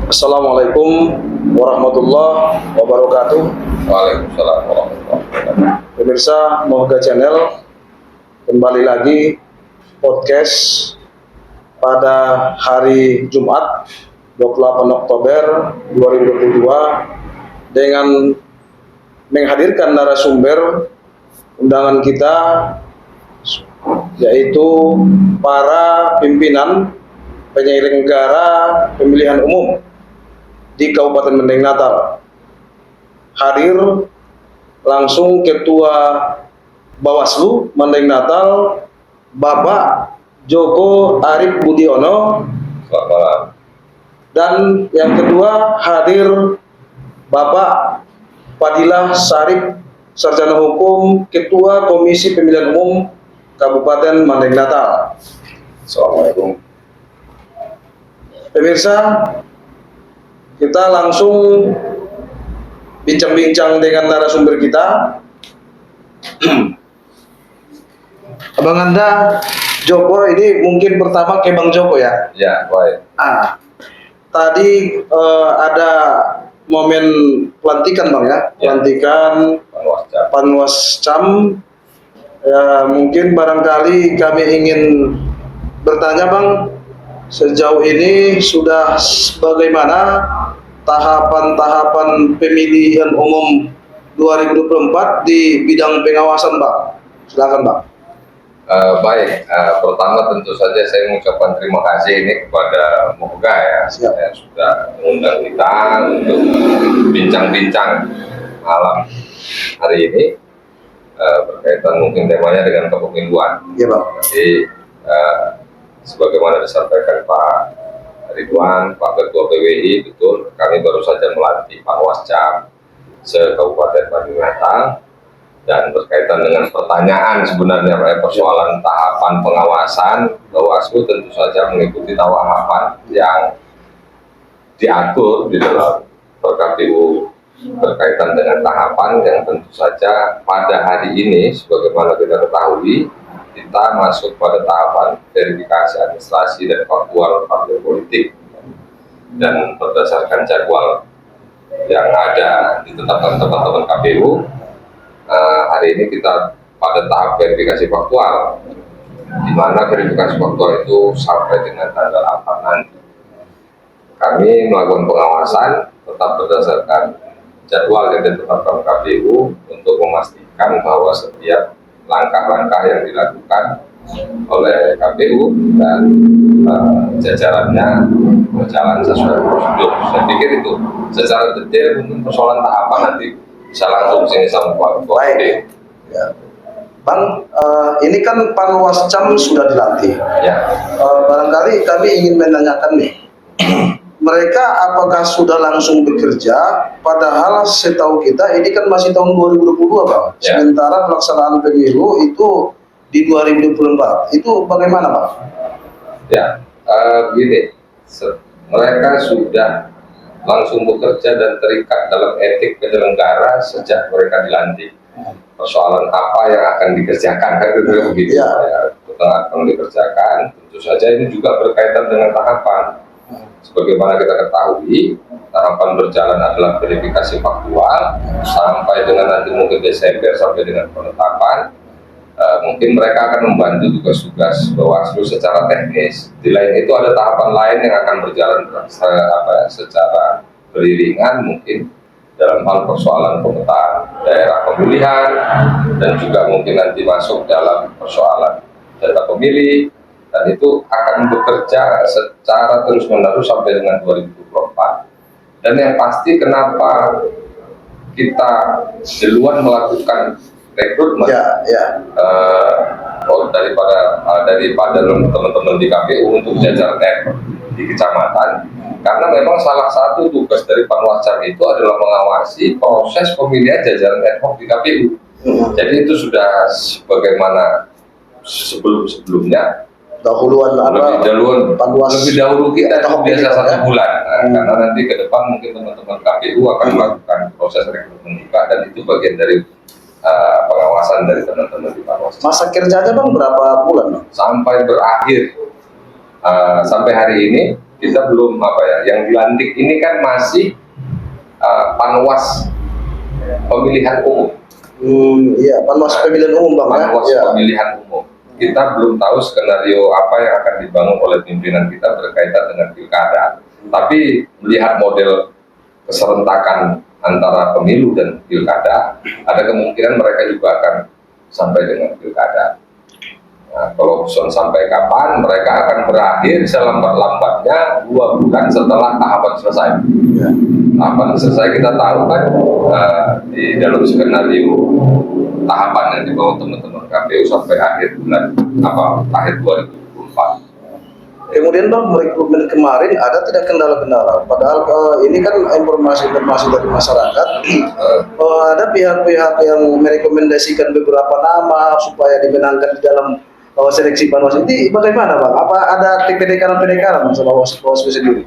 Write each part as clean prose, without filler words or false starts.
Assalamualaikum warahmatullahi wabarakatuh. Waalaikumsalam warahmatullahi wabarakatuh. Pemirsa Moga Channel, kembali lagi podcast pada hari Jumat 28 Oktober 2022 dengan menghadirkan narasumber undangan kita, yaitu para pimpinan penyelenggara pemilihan umum di Kabupaten Mendeng Natal. Hadir langsung Ketua Bawaslu Mendeng Natal, Bapak Joko Arif Budiono. Selamat malam. Dan yang kedua hadir Bapak Fadilah Sarip, Sarjana Hukum, Ketua Komisi Pemilihan Umum Kabupaten Mendeng Natal. Assalamualaikum. Pemirsa, kita langsung bincang-bincang dengan narasumber kita. Abang Anda, Joko, ini mungkin pertama ke Bang Joko ya? Ya, baik. Tadi ada momen pelantikan Bang ya? Pelantikan Panwascam. Ya, mungkin barangkali kami ingin bertanya Bang, sejauh ini sudah bagaimana tahapan-tahapan pemilihan umum 2024 di bidang pengawasan Bang? Silakan Bang. Baik, pertama tentu saja saya mengucapkan terima kasih ini kepada Moga ya, yang sudah mengundang kita untuk bincang-bincang malam hari ini berkaitan mungkin temanya dengan kepemiluan. Iya Bang. Jadi sebagaimana disampaikan Pak Ridwan, Pak Ketua PWI, betul kami baru saja melantik Pak Wascam se-Kabupaten Mendeng Natal, dan berkaitan dengan pertanyaan sebenarnya persoalan tahapan pengawasan, Bawaslu tentu saja mengikuti tahapan yang diatur di dalam KPU berkaitan dengan tahapan yang tentu saja pada hari ini sebagaimana kita ketahui kita masuk pada tahapan verifikasi administrasi dan faktual partai politik, dan berdasarkan jadwal yang ada ditetapkan teman-teman KPU, hari ini kita pada tahap verifikasi faktual, di mana verifikasi faktual itu sampai dengan tanggal 4 nanti. Kami melakukan pengawasan tetap berdasarkan jadwal yang ditetapkan KPU untuk memastikan bahwa setiap langkah-langkah yang dilakukan oleh KPU dan jajarannya berjalan sesuai prosedur. Saya pikir itu secara detail mungkin persoalan tahapan nanti bisa langsung sini sama Pak Ketua. Baik. Ya. Bang, ini kan Panwascam sudah dilantik. Ya. Barangkali kami ingin menanyakan nih, mereka apakah sudah langsung bekerja? Padahal setahu kita ini kan masih tahun 2022 Bang. Ya. Sementara pelaksanaan pemilu itu di 2024. Itu bagaimana Bang? Ya, begini, mereka sudah langsung bekerja dan terikat dalam etik penyelenggara sejak mereka dilantik. Persoalan apa yang akan dikerjakan kan begitu ya, akan dikerjakan. Tentu saja ini juga berkaitan dengan tahapan. Sebagaimana kita ketahui, tahapan berjalan adalah verifikasi faktual sampai dengan nanti mungkin Desember sampai dengan penetapan. Mungkin mereka akan membantu tugas-tugas Bawaslu secara teknis. Di lain itu ada tahapan lain yang akan berjalan secara beriringan, mungkin dalam hal persoalan pemetaan daerah pemilihan, dan juga mungkin nanti masuk dalam persoalan data pemilih, dan itu akan bekerja secara terus-menerus sampai dengan 2024. Dan yang pasti kenapa kita duluan melakukan rekrutmen daripada teman-teman di KPU untuk jajaran di kecamatan, karena memang salah satu tugas dari Panwascam itu adalah mengawasi proses pemilihan jajaran ad hoc di KPU. Jadi itu sudah sebagaimana sebelumnya lebih dahulu kita biasa 1 bulan, karena nanti ke depan mungkin teman-teman KPU akan melakukan proses rekrutmen juga, dan itu bagian dari pengawasan dari teman-teman di Panwascam. Masa kerjanya Bang berapa bulan Bang? Sampai berakhir sampai hari ini kita belum apa ya, yang dilantik ini kan masih panwas pemilihan umum. Iya, panwas pemilihan umum Bang. Panwas Ya. pemilihan umum. Kita belum tahu skenario apa yang akan dibangun oleh pimpinan kita berkaitan dengan pilkada. Tapi melihat model keserentakan antara pemilu dan pilkada, ada kemungkinan mereka juga akan sampai dengan pilkada. Nah, kalau urusan sampai kapan, mereka akan berakhir selambat-lambatnya 2 bulan setelah tahapan selesai. Ya. Tahapan selesai kita tahu kan di dalam skenario tahapan yang dibawa teman-teman KPU sampai akhir bulan akhir 2024. Kemudian Bang, rekrutmen kemarin ada tidak kendala-kendala? Padahal ini kan informasi-informasi dari masyarakat, ada pihak-pihak yang merekomendasikan beberapa nama supaya dimenangkan di dalam seleksi panwas ini. Bagaimana Bang? Apa ada penekanan sama Bawaslu sendiri?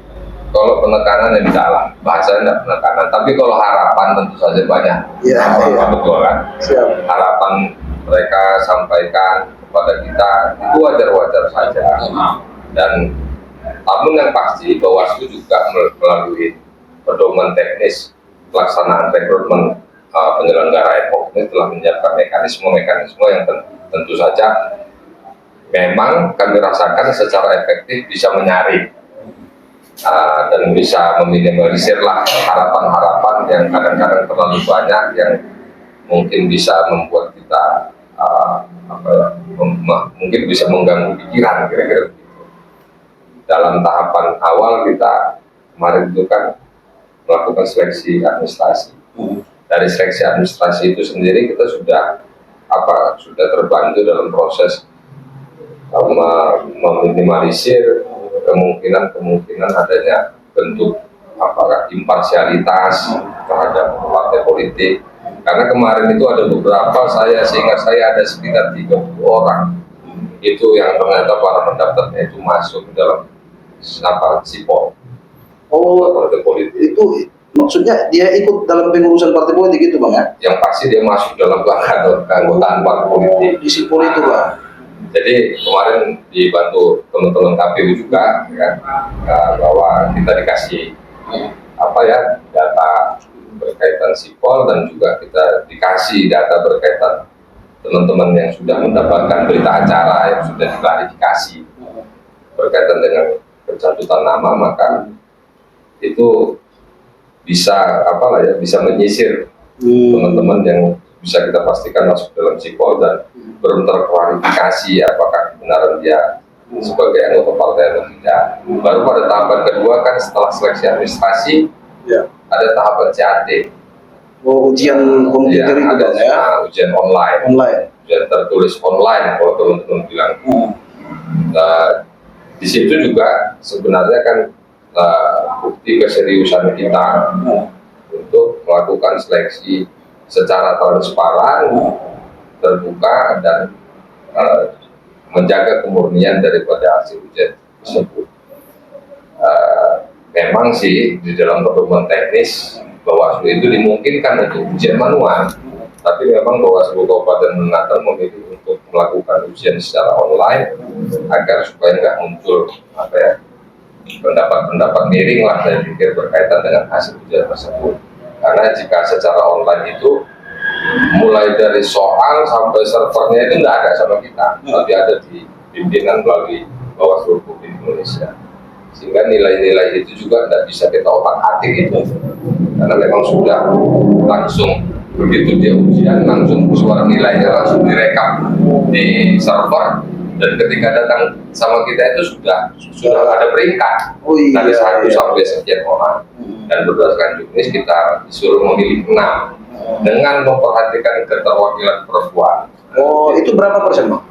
Kalau penekanan yang tidak lah, bahasanya tidak penekanan. Tapi kalau harapan tentu saja banyak. Iya, iya. Betul kan? Siap. Harapan mereka sampaikan kepada kita itu wajar-wajar saja. Dan namun yang pasti Bawaslu juga melalui pedoman teknis pelaksanaan rekrutmen penyelenggara ad-hoc ini telah menyiapkan mekanisme yang tentu saja memang kami rasakan secara efektif bisa menyaring dan bisa meminimalisir lah harapan-harapan yang kadang-kadang terlalu banyak yang mungkin bisa membuat kita mungkin bisa mengganggu pikiran kira-kira. Dalam tahapan awal kita kemarin itu kan melakukan seleksi administrasi. Dari seleksi administrasi itu sendiri kita sudah terbantu dalam proses meminimalisir kemungkinan adanya bentuk imparsialitas terhadap partai politik. Karena kemarin itu ada beberapa, seingat saya ada sekitar 30 orang itu yang ternyata para pendaftarnya itu masuk dalam sipol. Partai politik. Itu maksudnya dia ikut dalam pengurusan partai politik itu Bang ya? Yang pasti dia masuk dalam keanggotaan partai politik. Di sipol itu Bang. Jadi kemarin dibantu teman-teman KPU juga ya, bahwa kita dikasih data berkaitan sipol dan juga kita dikasih data berkaitan teman-teman yang sudah mendapatkan berita acara yang sudah diklarifikasi berkaitan dengan pencatutan nama, maka itu bisa bisa menyisir teman-teman yang bisa kita pastikan masuk dalam sipol dan belum terklarifikasi apakah kebenaran dia sebagai anggota partai atau tidak. Baru pada tahapan kedua kan setelah seleksi administrasi ada tahapan CAT. Ujian komputer itu ada Bang ya? Ujian online. Ujian tertulis online kalau teman-teman bilang. Di situ juga sebenarnya kan bukti keseriusan kita untuk melakukan seleksi secara transparan, terbuka dan menjaga kemurnian daripada hasil ujian tersebut. Memang sih di dalam pedoman teknis Bawaslu itu dimungkinkan untuk ujian manual, tapi memang Bawaslu Kabupaten Menatang memilih untuk melakukan ujian secara online agar supaya nggak muncul pendapat-pendapat miring lah saya pikir berkaitan dengan hasil ujian tersebut. Karena jika secara online itu mulai dari soal sampai servernya itu nggak ada sama kita, tapi ada di pimpinan melalui Bawaslu Republik Indonesia. Sehingga nilai-nilai itu juga tidak bisa kita otak-atik itu, karena memang sudah langsung begitu dia ujian langsung suara nilainya langsung direkam di server, dan ketika datang sama kita itu sudah ada peringkat dari 1 sampai sekian orang, dan berdasarkan juknis kita disuruh memilih 6 dengan memperhatikan keterwakilan perempuan. Oh, itu berapa persen Bang?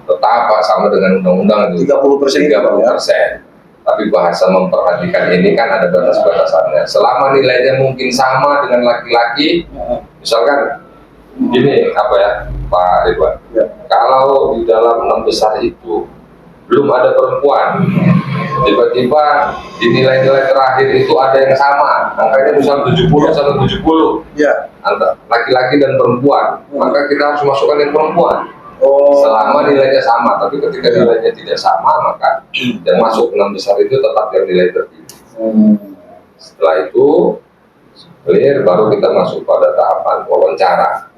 Tetap Pak, sama dengan undang-undang itu 30%. 30%. Tapi bahasa memperhatikan ini kan ada batas-batasannya. Selama nilainya mungkin sama dengan laki-laki, misalkan gini Pak Ridwan, kalau di dalam 6 besar itu belum ada perempuan, tiba-tiba di nilai-nilai terakhir itu ada yang sama, angkanya misalnya 70 sama 70 antara laki-laki dan perempuan, maka kita harus masukkan yang perempuan. Oh. Selama nilainya sama, tapi ketika nilainya tidak sama, maka yang masuk 6 besar itu tetap yang nilai tertinggi. Setelah itu clear, baru kita masuk pada tahapan wawancara.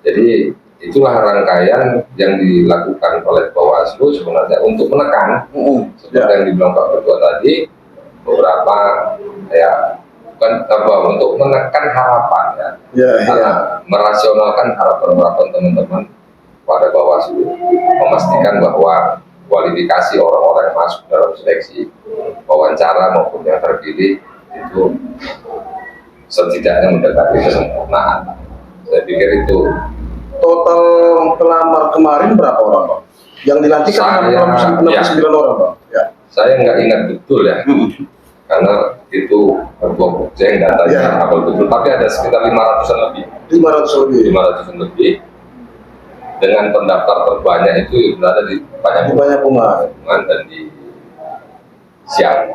Jadi itulah rangkaian yang dilakukan oleh Bawaslu sebenarnya untuk menekan, seperti yang dibilang Pak Ketua tadi, beberapa ya bukan apa, untuk menekan harapan ya, karena merasionalkan harapan teman-teman pada Bawaslu, memastikan bahwa kualifikasi orang-orang yang masuk dalam seleksi wawancara maupun yang terpilih itu setidaknya mendekati kesempurnaan. Saya pikir itu. Total pelamar kemarin berapa orang, Pak? Yang dilantik kan 69 orang, Pak. Ya. Saya nggak ingat betul ya, karena itu saya nggak datanya apa betul, tapi ada sekitar 500-an lebih. 500-an lebih. Dengan pendaftar terbanyak itu berada di banyak bunga dan di Siam.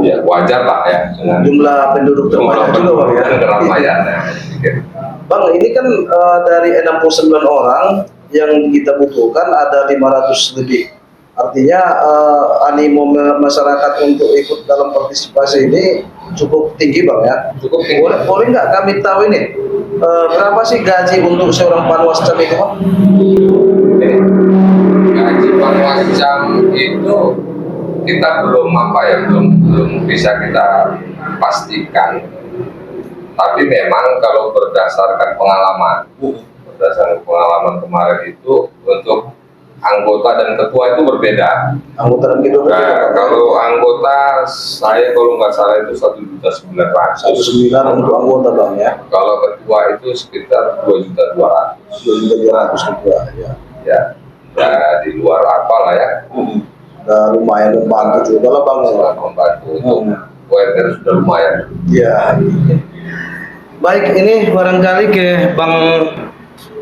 Ya, wajar lah ya dengan jumlah penduduk terbanyak juga, Bang, ya. Keramaian. Bang, ini kan dari 69 orang yang kita butuhkan ada 500 lebih. Artinya animo masyarakat untuk ikut dalam partisipasi ini cukup tinggi, Bang, ya. Cukup tinggi. Boleh nggak kami tahu ini berapa sih gaji untuk seorang panwascam itu, Bang? Gaji panwascam itu kita belum bisa kita pastikan. Tapi memang kalau berdasarkan pengalaman kemarin itu untuk anggota dan ketua itu berbeda. Anggota dan ketua berbeda. Nah, kalau anggota saya kalau nggak salah itu 1.900.000. 1.900.000 untuk anggota, Bang, ya. Kalau ketua itu sekitar 2.200.000. 2.200.000 ketua, ya. Ya, di luar apa lah ya. Nah, lumayan membantu juga lah, Bang. Membantu untuk UMR sudah lumayan. Ya. Baik, ini barangkali ke Bang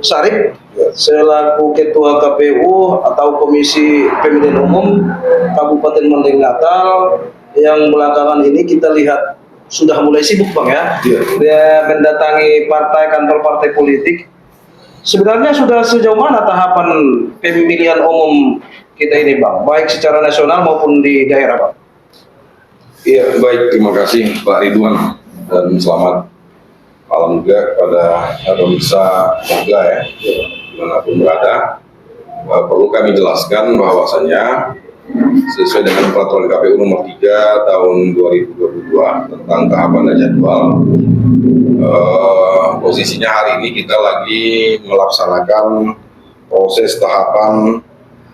Syarif selaku Ketua KPU atau Komisi Pemilihan Umum Kabupaten Mandailing Natal yang belakangan ini kita lihat sudah mulai sibuk, Bang, ya. Dia mendatangi kantor partai politik. Sebenarnya sudah sejauh mana tahapan pemilihan umum kita ini, Bang, baik secara nasional maupun di daerah, Bang? Iya, baik, terima kasih Pak Ridwan dan selamat malam juga kepada pemirsa juga ya, dimanapun berada. Perlu kami jelaskan bahwasannya sesuai dengan peraturan KPU nomor 3 tahun 2022 tentang tahapan dan jadwal, posisinya hari ini kita lagi melaksanakan proses tahapan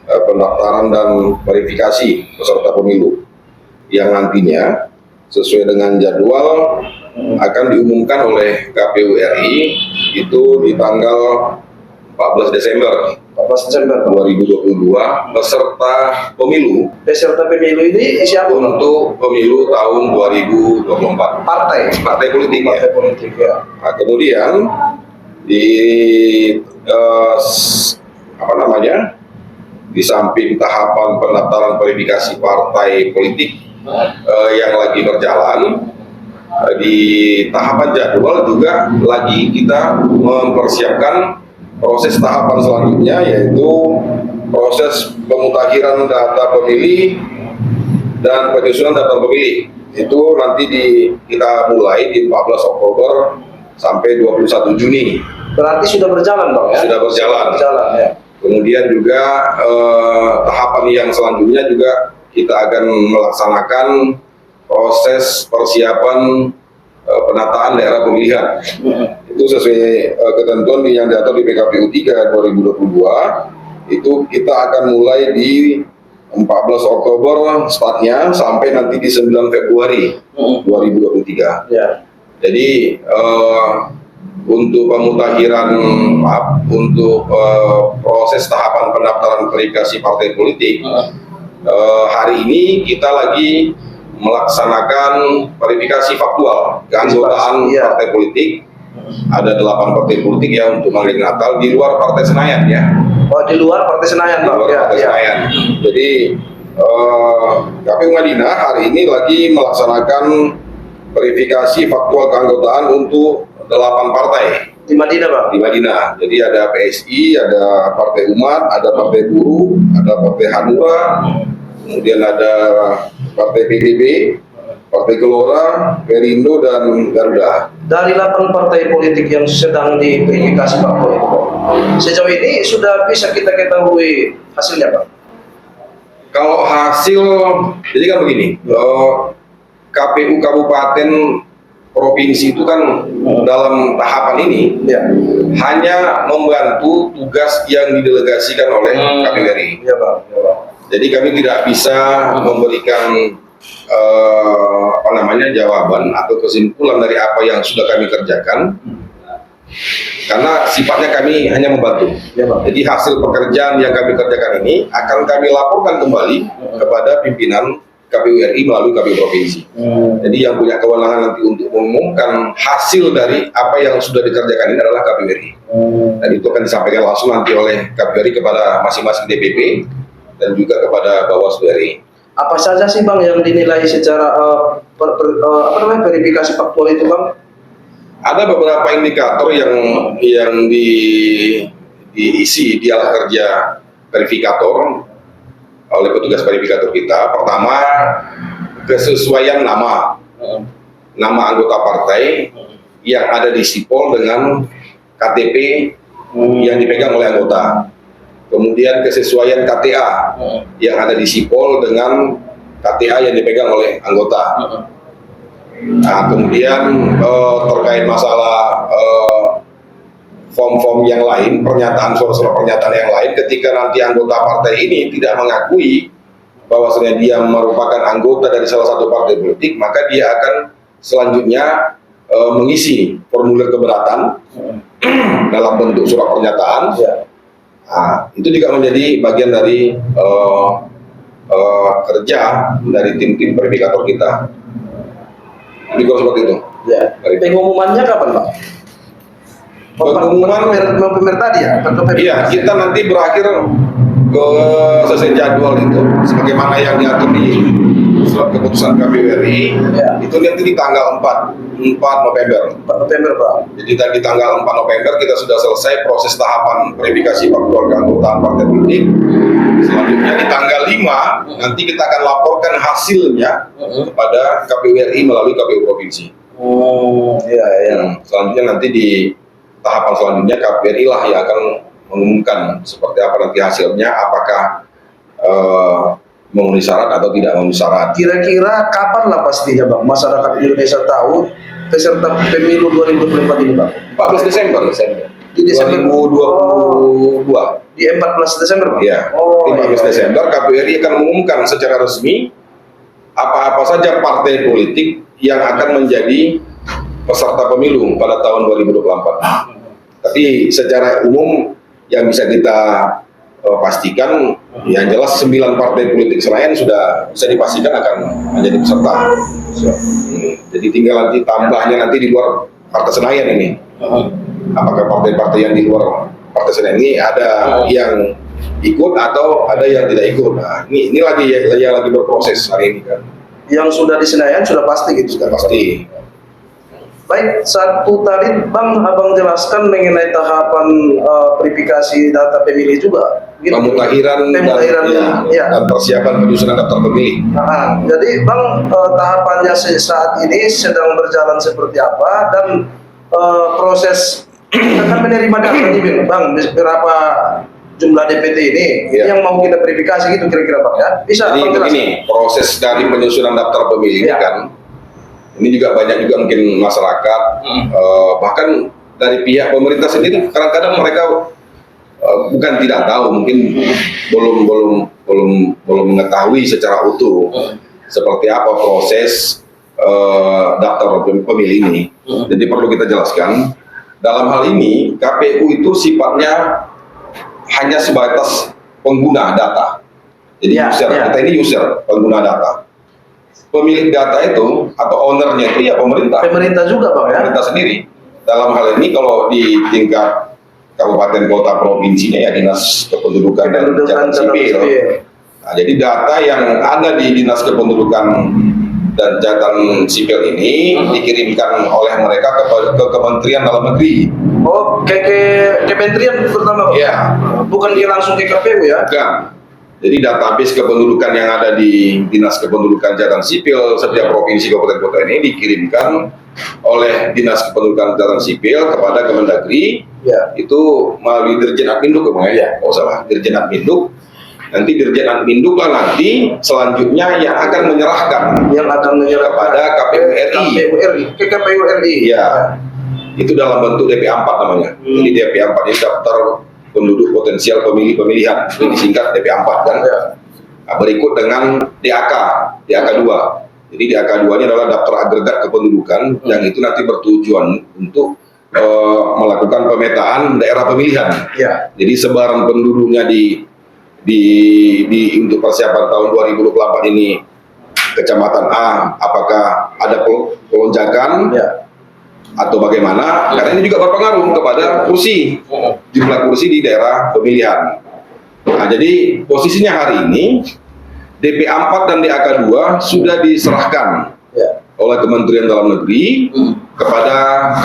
pendaftaran dan verifikasi peserta pemilu yang nantinya sesuai dengan jadwal akan diumumkan oleh KPU RI itu di tanggal 14 Desember 2022 peserta pemilu. Peserta pemilu ini siapa? Untuk pemilu tahun 2024. Partai politik ya. Partai politik, ya. Nah, kemudian di di samping tahapan pendaftaran verifikasi partai politik yang lagi berjalan, di tahapan jadwal juga lagi kita mempersiapkan proses tahapan selanjutnya, yaitu proses pemutakhiran data pemilih dan penyusunan data pemilih. Itu nanti kita mulai di 14 Oktober sampai 21 Juni. Berarti sudah berjalan, Bang, ya? Sudah berjalan, ya. Kemudian juga tahapan yang selanjutnya juga kita akan melaksanakan proses persiapan penataan daerah pemilihan. Itu sesuai ketentuan yang diatur di PKPU 3 2022. Itu kita akan mulai di 14 Oktober startnya sampai nanti di 9 Februari 2023. Ya. Jadi untuk pemutakhiran proses tahapan pendaftaran verifikasi partai politik, hari ini kita lagi melaksanakan verifikasi faktual keanggotaan partai politik. Ada 8 partai politik ya untuk Mandailing Natal di luar Partai Senayan ya. Oh, di luar Partai Senayan, Bang. Senayan. Jadi KPU Madinah hari ini lagi melaksanakan verifikasi faktual keanggotaan untuk 8 partai Di Madinah, Bang. di Madinah. Jadi ada PSI, ada Partai Umat, ada Partai Buruh, ada Partai Hanura, kemudian ada Partai PBB, Partai Gelora, Perindo, dan Garuda. Dari 8 partai politik yang sedang diverifikasi Pak Boy, sejauh ini sudah bisa kita ketahui hasilnya, Pak? Kalau hasil, jadi kan begini, KPU Kabupaten Provinsi itu kan dalam tahapan ini Ya. hanya membantu tugas yang didelegasikan oleh KPU RI. Ya, Bang. Ya, Bang. Jadi kami tidak bisa memberikan jawaban atau kesimpulan dari apa yang sudah kami kerjakan, karena sifatnya kami hanya membantu. Ya, Bang. Jadi hasil pekerjaan yang kami kerjakan ini akan kami laporkan kembali kepada pimpinan KPU RI melalui KPU Provinsi. Jadi yang punya kewenangan nanti untuk mengumumkan hasil dari apa yang sudah dikerjakan ini adalah KPU RI. Dan itu akan disampaikan langsung nanti oleh KPU RI kepada masing-masing DPP dan juga kepada Bawaslu RI. Apa saja sih, Bang, yang dinilai secara verifikasi faktual itu, Bang? Ada beberapa indikator yang diisi di alat kerja verifikator oleh petugas verifikator kita. Pertama, kesesuaian nama anggota partai yang ada di sipol dengan KTP yang dipegang oleh anggota. Kemudian kesesuaian KTA yang ada di sipol dengan KTA yang dipegang oleh anggota. Nah, kemudian terkait masalah form-form yang lain, surat-surat pernyataan yang lain, ketika nanti anggota partai ini tidak mengakui bahwasanya dia merupakan anggota dari salah satu partai politik, maka dia akan selanjutnya mengisi formulir keberatan dalam bentuk surat pernyataan. Nah, itu juga menjadi bagian dari kerja dari tim-tim verifikator kita. Jadi kalau seperti itu. Ya. Pengumumannya kapan, Pak? Pengumuman November tadi ya? Iya, kita nanti berakhir ke selesai jadwal itu sebagaimana yang diatur di surat keputusan KPU RI. Ya. Itu nanti di tanggal 4 November. 4 November, Pak. Jadi tadi tanggal 4 November kita sudah selesai proses tahapan verifikasi faktual keanggotaan partai politik. Selanjutnya di tanggal 5 nanti kita akan laporkan hasilnya kepada KPU RI melalui KPU Provinsi. Iya, iya. Selanjutnya nanti di tahapan selanjutnya KPU RI lah yang akan mengumumkan seperti apa nanti hasilnya, apakah memenuhi syarat atau tidak memenuhi syarat. Kira-kira kapan lah pastinya, Bang, masyarakat Indonesia tahu peserta pemilu 2024 ini, Bang? 14 Desember. Di Desember 2022. Di 14 Desember, Bang? Ya, Oh, 15 iya. Desember KPU RI akan mengumumkan secara resmi apa-apa saja partai politik yang akan menjadi peserta pemilu pada tahun 2024. Tapi secara umum yang bisa kita pastikan, yang jelas 9 partai politik Senayan sudah bisa dipastikan akan menjadi peserta. Jadi tinggal nanti tambahnya nanti di luar partai Senayan ini. Apakah partai-partai yang di luar partai Senayan ini ada yang ikut atau ada yang tidak ikut? Nah, ini lagi yang lagi berproses hari ini kan. Yang sudah di Senayan sudah pasti gitu. Sudah pasti. Baik, satu tadi Bang Abang jelaskan mengenai tahapan verifikasi data pemilih juga. Gitu. Pemutahiran dan persiapan penyusunan daftar pemilih. Nah, jadi Bang, tahapannya saat ini sedang berjalan seperti apa dan proses akan menerima data ini, Bang, berapa jumlah DPT ini yang mau kita verifikasi gitu kira-kira, Bang, ya? Bisa Jadi Bang jelaskan? begini, proses dari penyusunan daftar pemilih ini kan, ini juga banyak juga mungkin masyarakat, bahkan dari pihak pemerintah sendiri kadang-kadang mereka bukan tidak tahu, mungkin belum mengetahui secara utuh seperti apa proses daftar pemilih ini. Jadi perlu kita jelaskan, dalam hal ini KPU itu sifatnya hanya sebatas pengguna data. Jadi kita ini user pengguna data. Pemilik data itu atau ownernya itu ya pemerintah. Pemerintah juga, Bang, ya? Pemerintah sendiri. Dalam hal ini kalau di tingkat kabupaten, kota, provinsinya ya dinas kependudukan dan catatan sipil. Nah, jadi data yang ada di dinas kependudukan dan catatan sipil ini dikirimkan oleh mereka ke Kementerian Dalam Negeri. Oh, ke kementerian pertama. Ya, Bukan dia langsung ke KPU ya? bukan. Jadi database kependudukan yang ada di Dinas Kependudukan Catatan Sipil setiap provinsi kabupaten kota ini dikirimkan oleh Dinas Kependudukan Catatan Sipil kepada Kemendagri. Ya. Itu melalui Dirjen Adminduk, Bang ya? Oh salah, Dirjen Adminduk. Nanti Dirjen Adminduk lah nanti selanjutnya yang akan menyerahkan kepada KPU RI. Ke KPU RI. Ya, itu dalam bentuk DP4 namanya. Jadi DP4 ini daftar penduduk potensial pemilih-pemilihan, ini disingkat DP4 kan. Ya. Nah, berikut dengan DAK 2. Jadi DAK 2 ini adalah daftar agregat kependudukan yang itu nanti bertujuan untuk melakukan pemetaan daerah pemilihan. Ya. Jadi sebaran penduduknya di untuk persiapan tahun 2024 ini kecamatan A apakah ada pelonjakan atau bagaimana, karena ini juga berpengaruh kepada kursi, jumlah kursi di daerah pemilihan. Nah, jadi posisinya hari ini DP4 dan DAK 2 sudah diserahkan oleh Kementerian Dalam Negeri kepada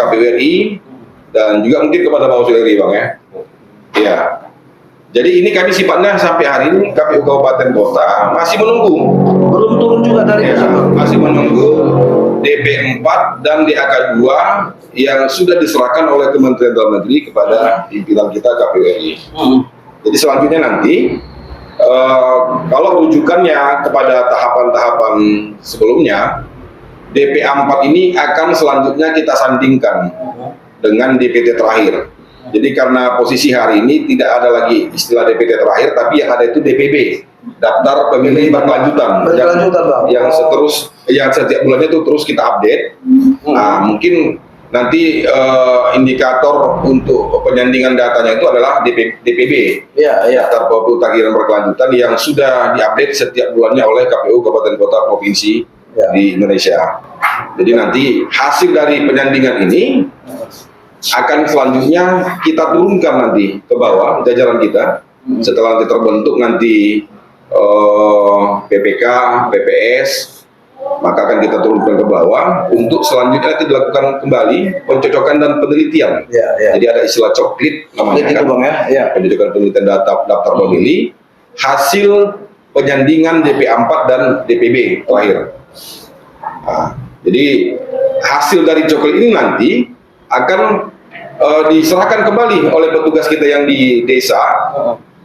KPU RI dan juga mungkin kepada Bawaslu RI, Bang ya. Ya. Jadi ini kami sifatnya sampai hari ini KPU Kabupaten Kota masih menunggu. Belum turun juga dari Masih menunggu DP4 dan DAK 2 yang sudah diserahkan oleh Kementerian Dalam Negeri kepada pimpinan kita KPU RI. Jadi selanjutnya nanti kalau rujukannya kepada tahapan-tahapan sebelumnya, DP4 ini akan selanjutnya kita sandingkan dengan DPT terakhir. Jadi karena posisi hari ini tidak ada lagi istilah DPT terakhir, tapi yang ada itu DPB, daftar pemilih berkelanjutan, yang setiap bulannya itu terus kita update. Nah, mungkin nanti indikator untuk penyandingan datanya itu adalah DPB, daftar pemutahiran berkelanjutan yang sudah diupdate setiap bulannya oleh KPU Kabupaten Kota Provinsi di Indonesia. Jadi nanti hasil dari penyandingan ini akan selanjutnya kita turunkan nanti ke bawah jajaran kita setelah nanti terbentuk nanti PPK, PPS, maka akan kita turunkan ke bawah untuk selanjutnya nanti dilakukan kembali pencocokan dan penelitian. Jadi ada istilah coklit namanya kan, pencocokan penelitian daftar pemilih hasil penyandingan DP4 dan DPB terakhir. Nah, jadi hasil dari coklit ini nanti akan diserahkan kembali oleh petugas kita yang di desa.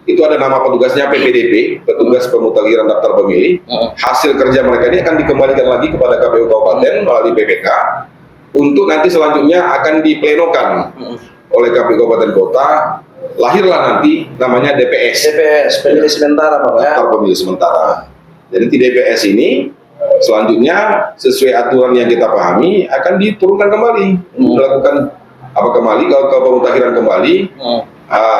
Itu ada nama petugasnya PPDP, petugas pemutakhiran daftar pemilih. Hasil kerja mereka ini akan dikembalikan lagi kepada KPU Kabupaten melalui PPK untuk nanti selanjutnya akan diplenokan oleh KPU Kabupaten Kota. Lahirlah nanti namanya DPS, pemilih sementara, Pak ya. Daftar pemilih sementara. Jadi di DPS ini selanjutnya sesuai aturan yang kita pahami akan diturunkan kembali, melakukan kembali ke pemutakhiran kembali.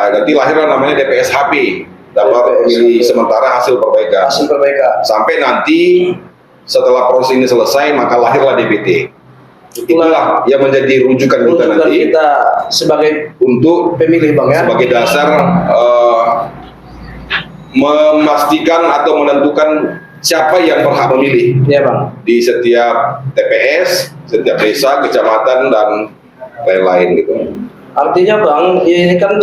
Nanti lahirlah namanya DPSHP, daftar pemilih sementara hasil perbaikan. Sampai nanti setelah proses ini selesai maka lahirlah DPT. Itulah yang menjadi rujukan kita nanti sebagai untuk pemilih, Bang ya, sebagai dasar memastikan atau menentukan siapa yang berhak memilih Bang, di setiap TPS, setiap desa, kecamatan dan lain-lain gitu. Artinya Bang, ini kan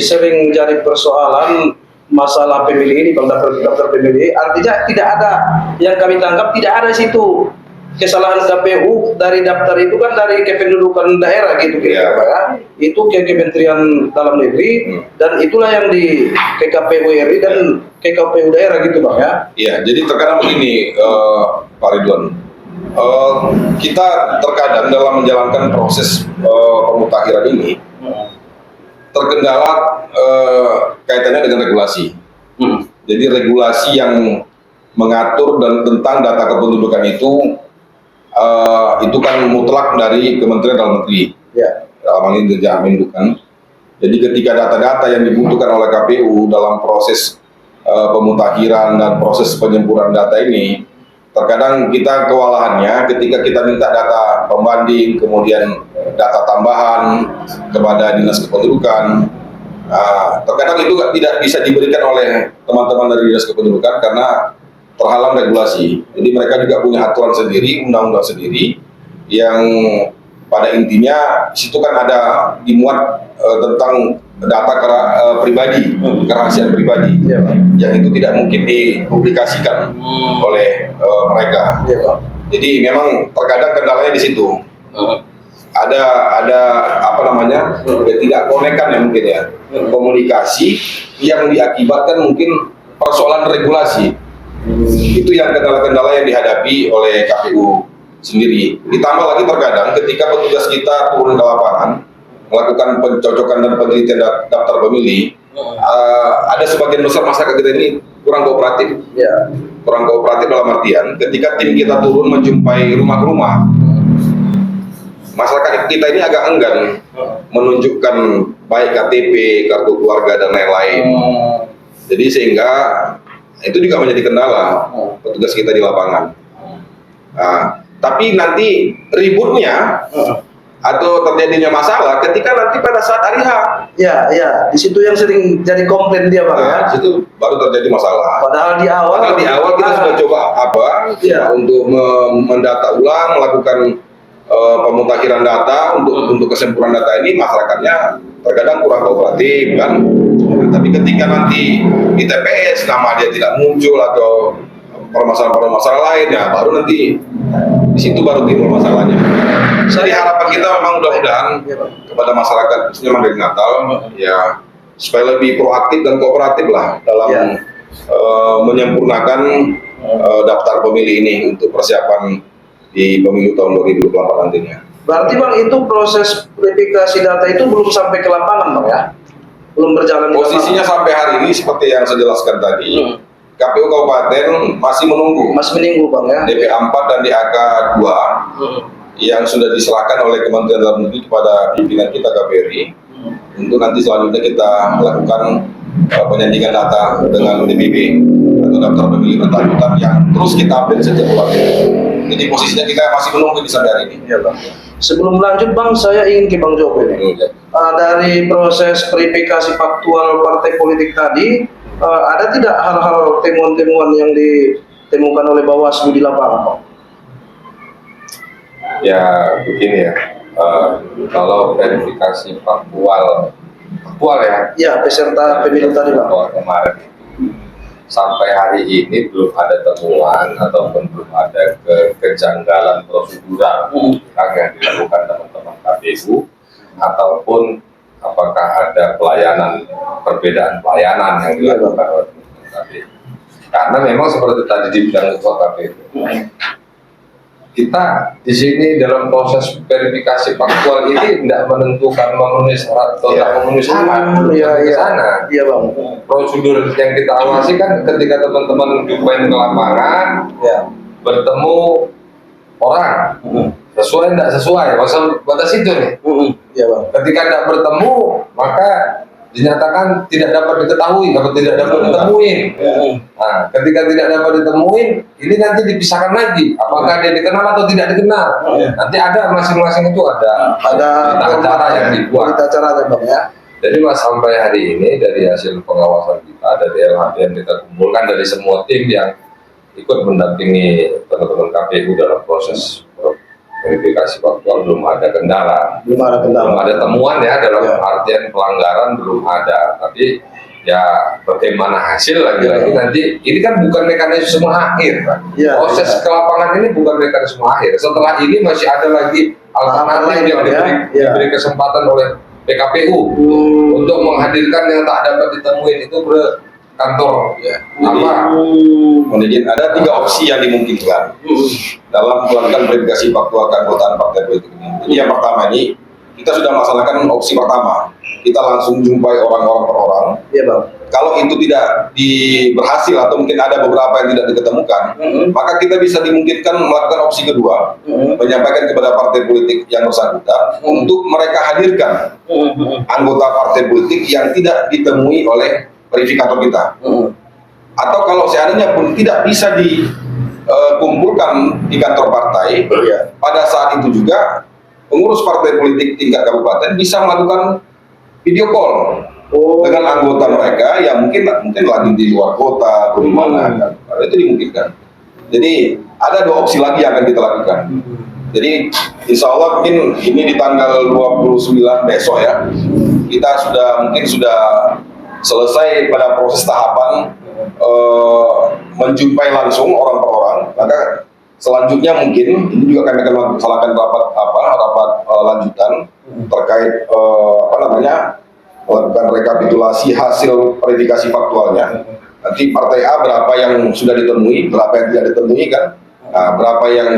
sering jadi persoalan masalah pemilih ini, Bang, daftar pemilih. Artinya tidak ada, yang kami tangkap tidak ada situ kesalahan KPU dari daftar itu kan dari kependudukan daerah gitu ya. Itu ke Kementerian Dalam Negeri dan itulah yang di ke KPU RI dan ke KPU daerah gitu, Bang ya. Iya, jadi terkadang begini Pak Ridwan. Kita terkadang dalam menjalankan proses pemutakhiran ini terkendala kaitannya dengan regulasi. Jadi regulasi yang mengatur dan tentang data kependudukan itu kan mutlak dari Kementerian Dalam Negeri. Dalam hal ini Dirjen Adminduk kan. Jadi ketika data-data yang dibutuhkan oleh KPU dalam proses pemutakhiran dan proses penyempurnaan data ini, terkadang kita kewalahannya ketika kita minta data pembanding, kemudian data tambahan kepada Dinas Kependudukan. Terkadang itu tidak bisa diberikan oleh teman-teman dari Dinas Kependudukan karena terhalang regulasi. Jadi mereka juga punya aturan sendiri, undang-undang sendiri yang pada intinya di situ kan ada dimuat tentang data pribadi, kerahasiaan pribadi, Iya, Pak. yang itu tidak mungkin dipublikasikan oleh mereka. Iya, Pak. Jadi memang terkadang kendalanya di situ. Ada apa namanya, tidak konekan ya mungkin ya, komunikasi yang diakibatkan mungkin persoalan regulasi. Itu yang kendala-kendala yang dihadapi oleh KPU sendiri. Ditambah lagi terkadang ketika petugas kita turun ke lapangan melakukan pencocokan dan penelitian daftar pemilih, ada sebagian besar masyarakat kita ini kurang kooperatif. Ya. Kurang kooperatif dalam artian ketika tim kita turun menjumpai rumah ke rumah, masyarakat kita ini agak enggan menunjukkan baik KTP, kartu keluarga dan lain-lain. Jadi sehingga itu juga menjadi kendala petugas kita di lapangan. Nah, tapi nanti ributnya atau terjadinya masalah ketika nanti pada saat hari H. Ya, ya, di situ yang sering jadi komplain dia, Bang, ya. Nah, di situ baru terjadi masalah. Padahal di awal kita sudah coba Ya. untuk mendata ulang, melakukan pemutakhiran data untuk kesimpulan data ini, masyarakatnya terkadang kurang kooperatif kan. Nah, tapi ketika nanti di TPS nama dia tidak muncul atau permasalahan lain, ya baru nanti di situ baru timbul masalahnya. Jadi harapan kita memang mudah-mudahan kepada masyarakat khususnya Mandailing Natal ya supaya lebih proaktif dan kooperatif lah dalam menyempurnakan daftar pemilih ini untuk persiapan di pemilu tahun 2024 nantinya. Berarti, Bang, itu proses verifikasi data itu belum sampai ke lapangan, Bang, ya? Belum berjalan di Posisinya sampai hari ini seperti yang saya jelaskan tadi, KPU Kabupaten masih menunggu Mas menunggu, Bang, ya? DPA 4 dan DAK 2 yang sudah diserahkan oleh Kementerian Dalam Negeri kepada pimpinan kita KPRI untuk nanti selanjutnya kita melakukan penyandingan data dengan DPP atau daftar pemilih berkelanjutan yang terus kita update setiap bulan. Jadi posisinya kita masih menunggu di sampai hari ini. Iya, Bang. Sebelum lanjut, Bang, saya ingin ke Bang Joko ini. Dari proses verifikasi faktual partai politik tadi, ada tidak hal-hal temuan-temuan yang ditemukan oleh Bawaslu di lapangan, Bang? Ya begini ya, kalau verifikasi faktual ya. Ya, peserta pemilu tadi, Bang. Faktual kemarin sampai hari ini belum ada temuan ataupun belum ada kejanggalan prosedural yang dilakukan teman-teman KPU ataupun apakah ada perbedaan pelayanan yang dilakukan oleh teman-teman KPU. Karena memang seperti tadi dibilang Ketua KPU, kita di sini dalam proses verifikasi faktual ini tidak menentukan memenuhi syarat atau tidak memenuhi syarat ke sana. Iya, Bang. Prosedur yang kita awasi kan ketika teman-teman join ke lapangan, bertemu orang, sesuai tidak sesuai, batas itu nih. Iya, Bang. Ketika tidak bertemu, maka dinyatakan tidak dapat diketahui atau tidak dapat ditemuin. Nah, ketika tidak dapat ditemuin, ini nanti dipisahkan lagi. Apakah dia dikenal atau tidak dikenal? Nanti ada masing-masing itu ada cara yang dibuat. Caranya, Bang, ya. Jadi Mas, sampai hari ini dari hasil pengawasan kita, dari LHD yang kita kumpulkan dari semua tim yang ikut mendampingi teman-teman KPU dalam proses verifikasi faktual belum ada kendala. Belum ada temuan ya dalam artian pelanggaran belum ada. Tapi ya bagaimana hasil lagi-lagi nanti ini kan bukan mekanisme akhir. Proses ke lapangan ini bukan mekanisme akhir. Setelah ini masih ada lagi alternatif yang diberi kesempatan oleh PKPU untuk menghadirkan yang tak dapat ditemuin itu ke kantor Mungkin ada 3 opsi yang dimungkinkan dalam melakukan verifikasi faktual keanggotaan partai politik ini. Jadi yang pertama ini kita sudah melaksanakan opsi pertama, kita langsung jumpai orang-orang per orang. Iya, Bang. Kalau itu tidak berhasil atau mungkin ada beberapa yang tidak diketemukan, maka kita bisa dimungkinkan melakukan opsi kedua, menyampaikan kepada partai politik yang bersangkutan untuk mereka hadirkan anggota partai politik yang tidak ditemui oleh verifikator kita. Atau kalau seandainya pun tidak bisa dikumpulkan di kantor partai, pada saat itu juga pengurus partai politik tingkat kabupaten bisa melakukan video call dengan anggota mereka yang mungkin lagi di luar kota atau di mana, kan. Itu dimungkinkan. Jadi ada 2 opsi lagi yang akan kita lakukan. Jadi insya Allah mungkin ini di tanggal 29 besok ya, kita mungkin sudah selesai pada proses tahapan menjumpai langsung orang per orang. Maka selanjutnya mungkin ini juga kami akan melaksanakan rapat lanjutan terkait melakukan rekapitulasi hasil verifikasi faktualnya. Nanti partai A berapa yang sudah ditemui, berapa yang tidak ditemui kan, berapa yang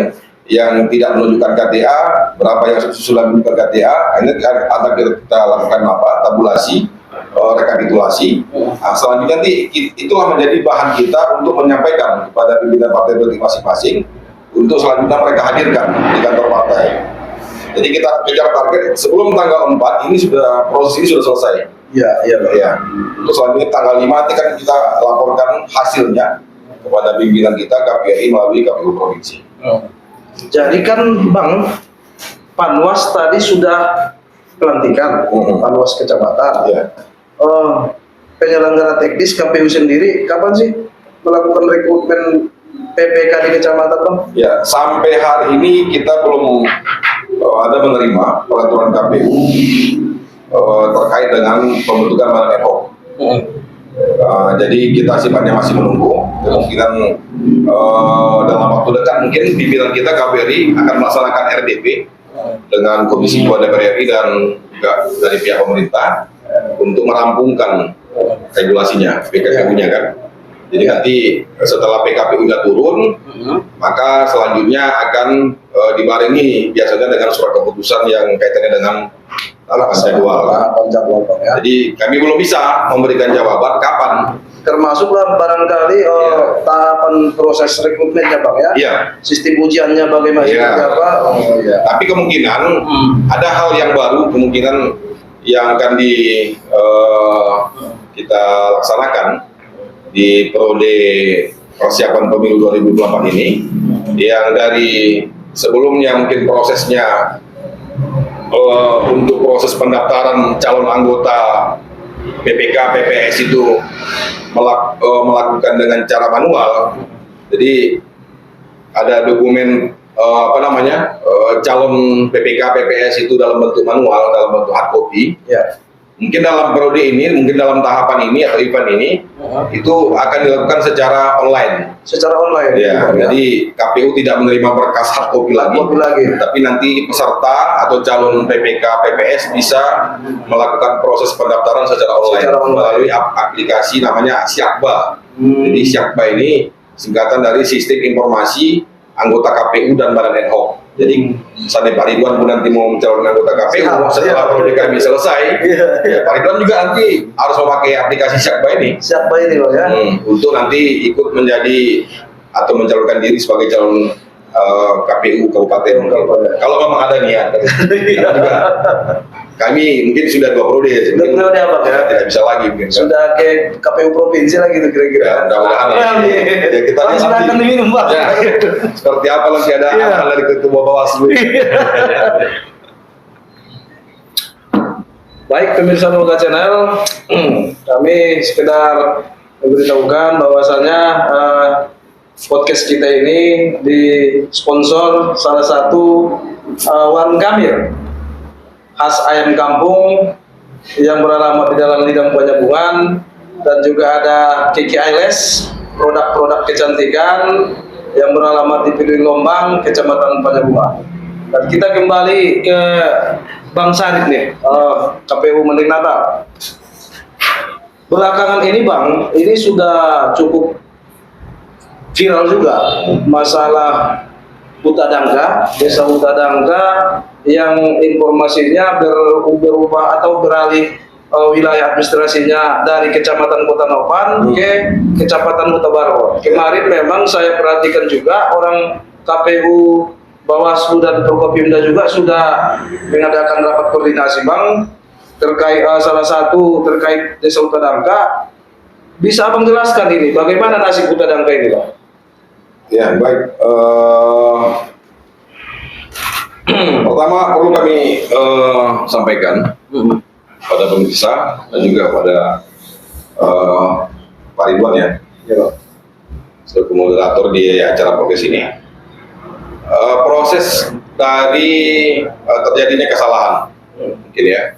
tidak menunjukkan KTA, berapa yang sudah menunjukkan KTA. Ini akan kita lakukan tabulasi, rekapitulasi. Selanjutnya nanti itulah menjadi bahan kita untuk menyampaikan kepada pimpinan partai politik masing-masing untuk selanjutnya mereka hadirkan di kantor partai. Jadi kita kejar target sebelum tanggal 4 ini proses ini sudah selesai. Iya, Pak. Ya. Untuk selanjutnya tanggal 5 nanti kan kita laporkan hasilnya kepada pimpinan kita KPI melalui KPU provinsi. Jadi kan Bang, Panwas tadi sudah pelantikan, Panwas kecamatan. Ya. Penyelenggara teknis KPU sendiri kapan sih melakukan rekrutmen PPK di kecamatan, Bang? Ya, sampai hari ini kita belum ada menerima peraturan KPU terkait dengan pembentukan badan ad hoc. Jadi kita sifatnya masih menunggu. Kemungkinan dalam waktu dekat mungkin pimpinan kita KPRI akan melaksanakan RDP dengan Komisi 2 DPR RI dan juga dari pihak pemerintah untuk merampungkan regulasinya, PKPU-nya kan. Jadi nanti setelah PKPU-nya turun, maka selanjutnya akan dibarengi biasanya dengan surat keputusan yang kaitannya dengan tahapan jadwal. Ya. Jadi kami belum bisa memberikan jawaban kapan. Termasuklah barangkali tahapan proses rekrutmennya, Bang ya. Iya. Sistem ujiannya bagaimana? Iya. Apa? Iya. Tapi kemungkinan ada hal yang baru, kemungkinan yang akan kita laksanakan di periode persiapan pemilu 2024 ini, yang dari sebelumnya mungkin prosesnya untuk proses pendaftaran calon anggota PPK PPS itu melakukan dengan cara manual. Jadi ada dokumen calon PPK PPS itu dalam bentuk manual, dalam bentuk hard copy. Ya. Mungkin dalam periode ini, mungkin dalam tahapan ini atau event ini, itu akan dilakukan secara online. Secara online. Ya, jadi KPU tidak menerima berkas hard copy lagi, tapi nanti peserta atau calon PPK PPS bisa melakukan proses pendaftaran secara online melalui aplikasi namanya Siakba. Jadi Siakba ini singkatan dari Sistem Informasi Anggota KPU dan Badan ad hoc. Jadi sampai Pak Ridwan pun nanti mau mencalonkan anggota KPU setelah periode kami selesai, ya, Pak Ridwan juga nanti harus memakai aplikasi Siakba ini. Siakba ini, Bang ya. Untuk nanti ikut menjadi atau mencalonkan diri sebagai calon KPU kabupaten. Kalau memang ada niat. Kami mungkin sudah 2 periode ya. Sudah periode apa ya? Tidak bisa lagi mungkin. Sudah ke KPU provinsi lagi tuh kira-kira. Ya, mudah-mudahan. Ya, kita lihat sudah akan diminum, Bang. Ya, seperti apa nanti ada arahan dari Ketua Bawaslu. Baik, pemirsa Moga Channel, kami sekedar memberitahukan bahwasanya podcast kita ini disponsor salah satu warung Kamil khas ayam kampung yang beralamat di Jalan Lidang Penyambungan, dan juga ada Kiki Eyelash, produk-produk kecantikan yang beralamat di Piluing Lombang, Kecamatan Penyambungan. Dan kita kembali ke Bang Sarip nih, KPU Mending Natal. Belakangan ini Bang, ini sudah cukup viral juga masalah Huta Dangka, Desa Huta Dangka yang informasinya berubah atau beralih wilayah administrasinya dari Kecamatan Kota Nopan ke Kecamatan Huta Baru. Kemarin memang saya perhatikan juga orang KPU, Bawaslu dan Prokopimda juga sudah mengadakan rapat koordinasi Bang terkait salah satu terkait Desa Huta Dangka. Bisa Abang jelaskan ini bagaimana nasib Huta Dangka ini Bang? Ya, baik. Pertama perlu kami sampaikan pada pemirsa dan juga pada Pak Ridwan ya, selaku moderator di acara podcast ini. proses dari terjadinya kesalahan, mungkin ya.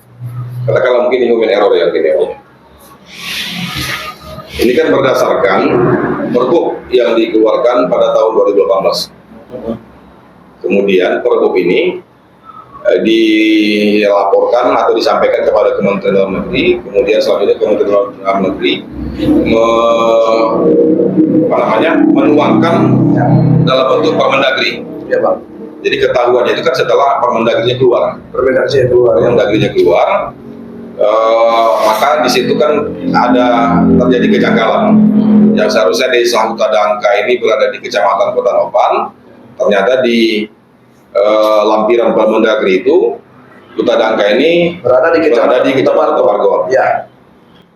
Katakanlah mungkin human error ya, mungkin ya. Ini kan berdasarkan Pergub yang dikeluarkan pada tahun 2018. Kemudian Pergub ini dilaporkan atau disampaikan kepada Kementerian Dalam Negeri, kemudian selanjutnya Kementerian Dalam Negeri menuangkan dalam bentuk Permendagri. Ya Bang. Jadi ketahuannya itu kan setelah Permendagrinya keluar. Permendagri keluar. Permendagrinya keluar, maka di situ kan ada terjadi kejanggalan. Yang seharusnya Desa Hutadangka ini berada di Kecamatan Kota Nopan, ternyata di lampiran Permendagri itu Hutadangka ini berada di Kecamatan Topargol. Ya.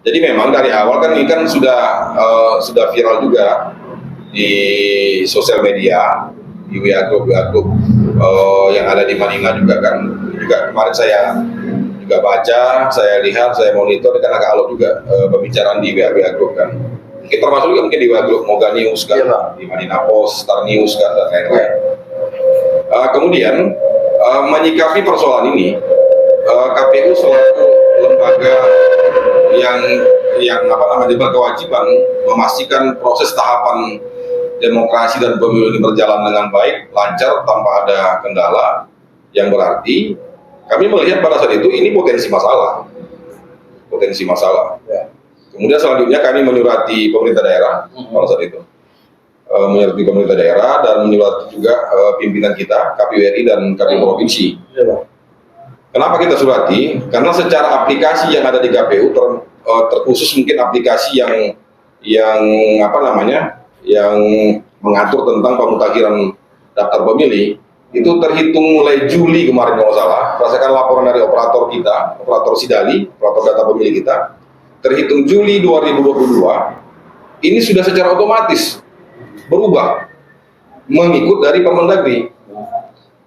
Jadi memang dari awal kan ini kan sudah viral juga di sosial media, di WA group yang ada di Manima juga kan. Juga kemarin saya juga baca, saya lihat, saya monitor, kan agak alot juga pembicaraan di WA group kan. Mungkin termasuk juga mungkin di WA group Moga News kan, ya, di Manina Post, Star News kan, dan lain-lain. Kemudian menyikapi persoalan ini, KPU selaku lembaga yang berkewajiban memastikan proses tahapan demokrasi dan pemilu ini berjalan dengan baik, lancar, tanpa ada kendala yang berarti. Kami melihat pada saat itu ini potensi masalah. Ya. Kemudian selanjutnya kami menyurati pemerintah daerah pada saat itu, menyurati pemerintah daerah dan menyurati juga pimpinan kita, KPU RI dan KPU provinsi. Ya Bang. Kenapa kita surati? Karena secara aplikasi yang ada di KPU terkhusus mungkin aplikasi yang mengatur tentang pemutakhiran daftar pemilih itu terhitung mulai Juli kemarin kalau salah, berdasarkan laporan dari operator kita, operator Sidali, operator data pemilih kita, terhitung Juli 2022 ini sudah secara otomatis berubah mengikut dari Permendagri.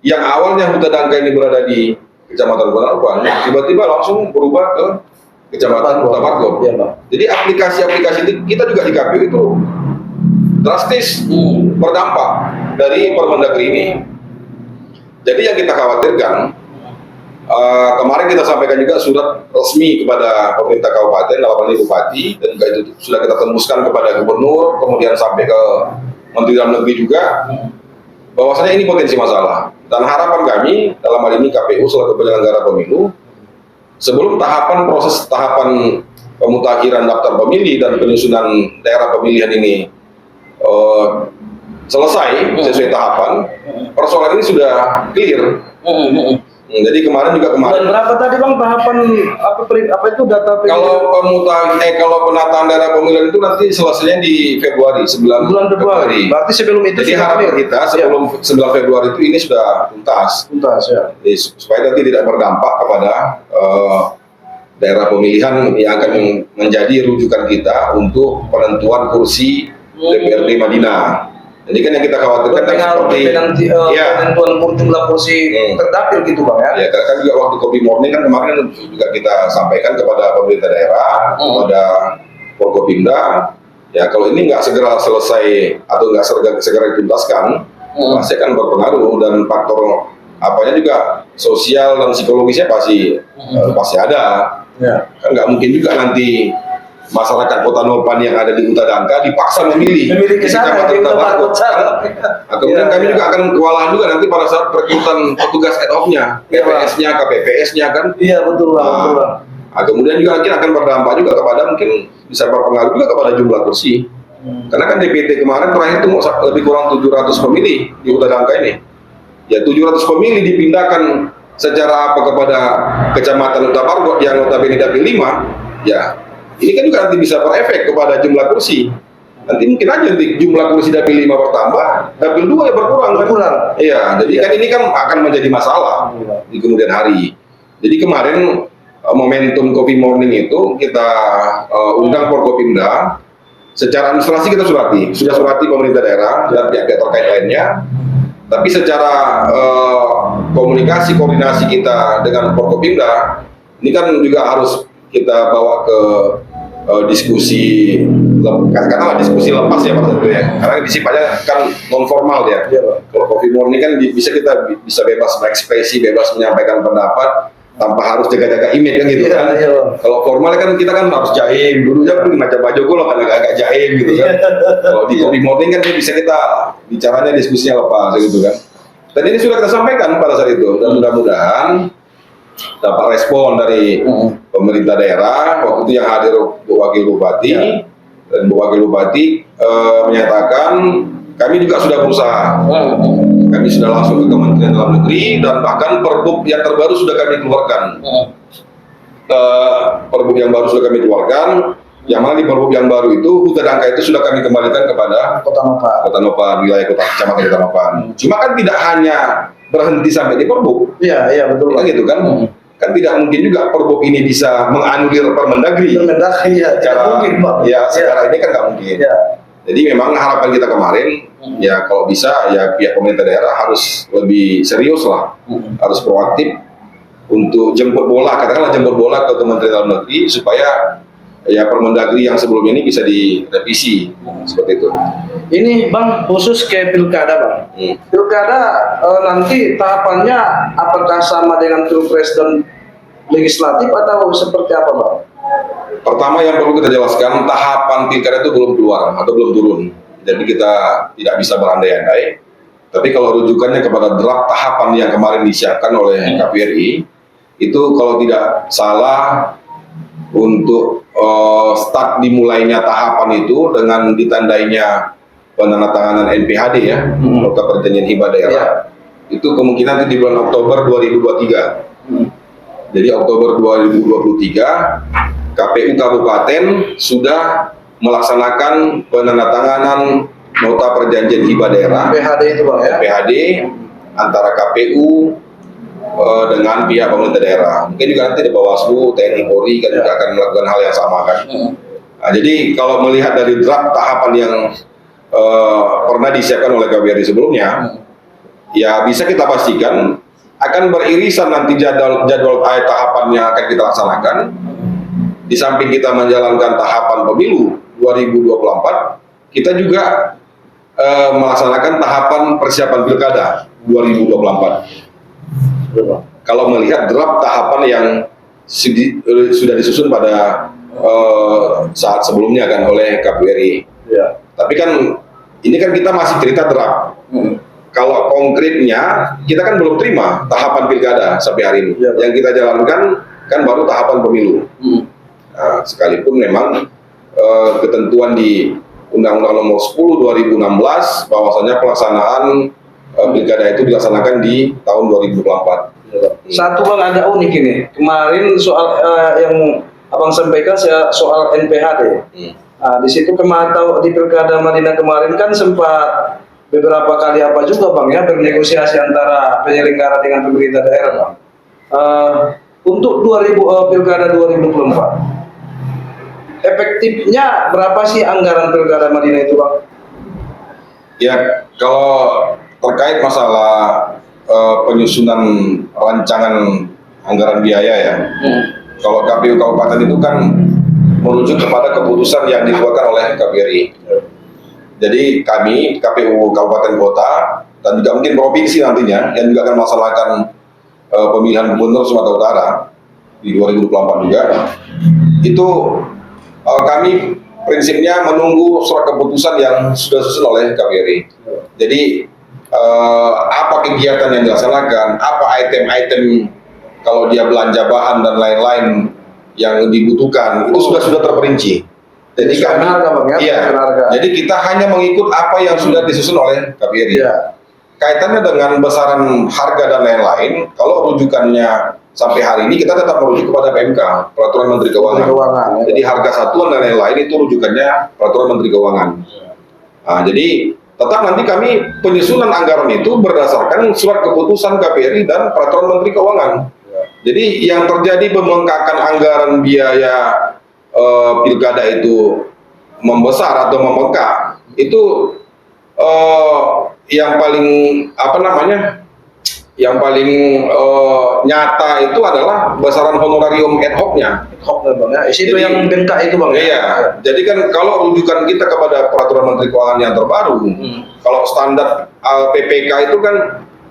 Yang awalnya Hutadangka ini berada di Kecamatan Kota Nopan, tiba-tiba langsung berubah ke Kecamatan Kota Pargo. Ya, jadi aplikasi-aplikasi itu kita juga di KPU itu drastis berdampak dari Permendagri ini. Jadi yang kita khawatirkan, kemarin kita sampaikan juga surat resmi kepada pemerintah kabupaten, dalam hal ini bupati, dan juga itu sudah kita tembuskan kepada gubernur, kemudian sampai ke Menteri Dalam Negeri juga, bahwasanya ini potensi masalah. Dan harapan kami dalam hal ini KPU selaku penyelenggara pemilu, sebelum proses tahapan pemutakhiran daftar pemilih dan penyusunan daerah pemilihan ini selesai sesuai tahapan, persoalan ini sudah clear. Jadi kemarin Dan berapa tadi Bang tahapan apa itu data kalau penataan daerah pemilihan itu nanti selesainya di Februari, bulan Februari. Berarti sebelum itu jadi harapan kita sebelum 9 Februari itu ini sudah tuntas ya. Jadi, supaya nanti tidak berdampak kepada daerah pemilihan yang akan menjadi rujukan kita untuk penentuan kursi DPRD Madinah. Jadi kan yang kita khawatirkan kan seperti penentuan jumlah kursi terdapil gitu Bang ya. Ya, karena kan juga waktu Kopi Morning kan kemarin juga kita sampaikan kepada pemerintah daerah, kepada Forkopimda, ya kalau ini nggak segera selesai atau nggak segera dituntaskan, pasti akan berpengaruh dan faktor apanya juga sosial dan psikologisnya pasti ada. Ya. Kan nggak mungkin juga nanti masyarakat Kota Nopan yang ada di Hutadangka dipaksa memilih ke sana, di Kota sana. Kemudian kami juga akan kewalahan juga nanti pada saat perekrutan petugas ad hoc-nya, PPS-nya, KPPS-nya kan. Iya betul Bang. Kemudian juga nanti akan berdampak juga kepada mungkin bisa berpengaruh juga kepada jumlah kursi. Karena kan DPT kemarin terakhir itu lebih kurang 700 pemilih di Hutadangka ini. Ya 700 pemilih dipindahkan secara apa kepada Kecamatan Utapargo yang notabene dapil 5, ya ini kan juga nanti bisa berefek kepada jumlah kursi. Nanti mungkin aja nanti jumlah kursi dapil 5 bertambah, dapil 2 ya berkurang. Iya, jadi kan ini kan akan menjadi masalah di kemudian hari. Jadi kemarin momentum Kopi Morning itu kita undang Forkopimda, secara administrasi kita sudah surati pemerintah daerah dan pihak-pihak terkait lainnya. Tapi secara komunikasi, koordinasi kita dengan Forkopimda, ini kan juga harus kita bawa ke diskusi, katakanlah diskusi lepas ya Pak, ya. Karena sifatnya kan non formal ya. Kalau coffee morning kan bisa kita bisa bebas berekspresi, bebas menyampaikan pendapat tanpa harus jaga-jaga image kan gitu Iya, kan. iya. Kalau formal kan kita kan harus jaim, dulunya kan macam Pak Joko kan agak-agak jaim gitu kan. Kalau di coffee morning kan bisa kita bicaranya diskusinya lepas gitu kan. Dan ini sudah kita sampaikan pada saat itu dan mudah-mudahan dapat respon dari pemerintah daerah. Waktu itu yang hadir Bu Wakil Bupati dan Bu Wakil Bupati menyatakan kami juga sudah berusaha. Kami sudah langsung ke Kementerian Dalam Negeri dan bahkan Perbup yang terbaru sudah kami keluarkan. Perbup yang baru sudah kami keluarkan. Yang mana di Perbup yang baru itu hutan angka itu sudah kami kembalikan kepada Kota Nopan, wilayah Kecamatan Kota Nopan. Cuma kan tidak hanya berhenti sampai di Perbup. Iya, iya betul. Kan gitu kan? Kan tidak mungkin juga Perbup ini bisa menganulir Permendagri. Permendagri ya, Secara, mungkin Bang. ya secara ini kan nggak mungkin. Ya. Jadi memang harapan kita kemarin, ya kalau bisa ya pihak pemerintah daerah harus lebih serius lah, harus proaktif untuk jemput bola, katakanlah jemput bola ke Kementerian Dalam Negeri supaya ya Permendagri yang sebelumnya ini bisa direvisi seperti itu. Ini Bang khusus ke pilkada Bang. Pilkada nanti tahapannya apakah sama dengan pilpres dan legislatif atau seperti apa Bang? Pertama yang perlu kita jelaskan, tahapan pilkada itu belum keluar atau belum turun. Jadi kita tidak bisa berandai-andai. Tapi kalau rujukannya kepada draft tahapan yang kemarin disiapkan oleh KPRI, itu kalau tidak salah untuk start dimulainya tahapan itu dengan ditandainya penandatanganan NPHD ya, Nota Perjanjian Hibah Daerah. Itu kemungkinan di bulan Oktober 2023. Jadi Oktober 2023 KPU Kabupaten sudah melaksanakan penandatanganan Nota Perjanjian Hibah Daerah PHD itu Bang ya? PHD antara KPU dengan pihak pemerintah daerah. Mungkin juga nanti di Bawaslu, TNI, Polri kan juga akan melakukan hal yang sama kan. Nah, jadi kalau melihat dari draft tahapan yang pernah disiapkan oleh KBRI sebelumnya, ya bisa kita pastikan akan beririsan nanti jadwal tahapannya akan kita laksanakan. Di samping kita menjalankan tahapan pemilu 2024, kita juga melaksanakan tahapan persiapan pilkada 2024. Kalau melihat draft tahapan yang sudah disusun pada saat sebelumnya kan oleh KPRI. Ya. Tapi kan ini kan kita masih cerita draft. Kalau konkretnya kita kan belum terima tahapan pilkada sampai hari ini. Ya, yang kita jalankan kan baru tahapan pemilu. Nah, sekalipun memang ketentuan di Undang-Undang Nomor 10 2016 bahwasanya pelaksanaan pilkada itu dilaksanakan di tahun 2024. Satu Bang agak unik ini. Kemarin soal yang Abang sampaikan soal NPHD. Nah, di situ kemarin di pilkada Madinah kemarin kan sempat beberapa kali apa juga Bang ya bernegosiasi antara penyelenggara dengan pemerintah daerah Bang. Untuk pilkada 2024. Efektifnya berapa sih anggaran pilkada Madinah itu Bang? Ya, kalau terkait masalah penyusunan rancangan anggaran biaya ya, kalau KPU Kabupaten itu kan merujuk kepada keputusan yang dikeluarkan oleh KPRI. Jadi kami KPU Kabupaten Kota dan juga mungkin provinsi nantinya yang juga akan melaksanakan pemilihan gubernur Sumatera Utara di 2024 juga, itu kami prinsipnya menunggu surat keputusan yang sudah disusun oleh KPRI. Jadi apa kegiatan yang dilaksanakan, apa item-item kalau dia belanja bahan dan lain-lain yang dibutuhkan itu sudah terperinci. Jadi kami, jadi kita hanya mengikut apa yang sudah disusun oleh KPRI. Ya. Kaitannya dengan besaran harga dan lain-lain, kalau rujukannya sampai hari ini kita tetap merujuk kepada PMK, Peraturan Menteri Keuangan. Jadi harga satuan dan lain-lain itu rujukannya Peraturan Menteri Keuangan. Nah, jadi tetap nanti kami penyusunan anggaran itu berdasarkan surat keputusan KPRI dan Peraturan Menteri Keuangan. Jadi yang terjadi pembengkakan anggaran biaya pilkada itu membesar atau membengkak itu yang paling yang paling nyata itu adalah besaran honorarium ad hoc-nya. Hok bang ya, itu Jadi- yang bengkak itu bang ya. Iya, jadi kan kalau rujukan kita kepada peraturan Menteri Keuangan yang terbaru, kalau standar PPK itu kan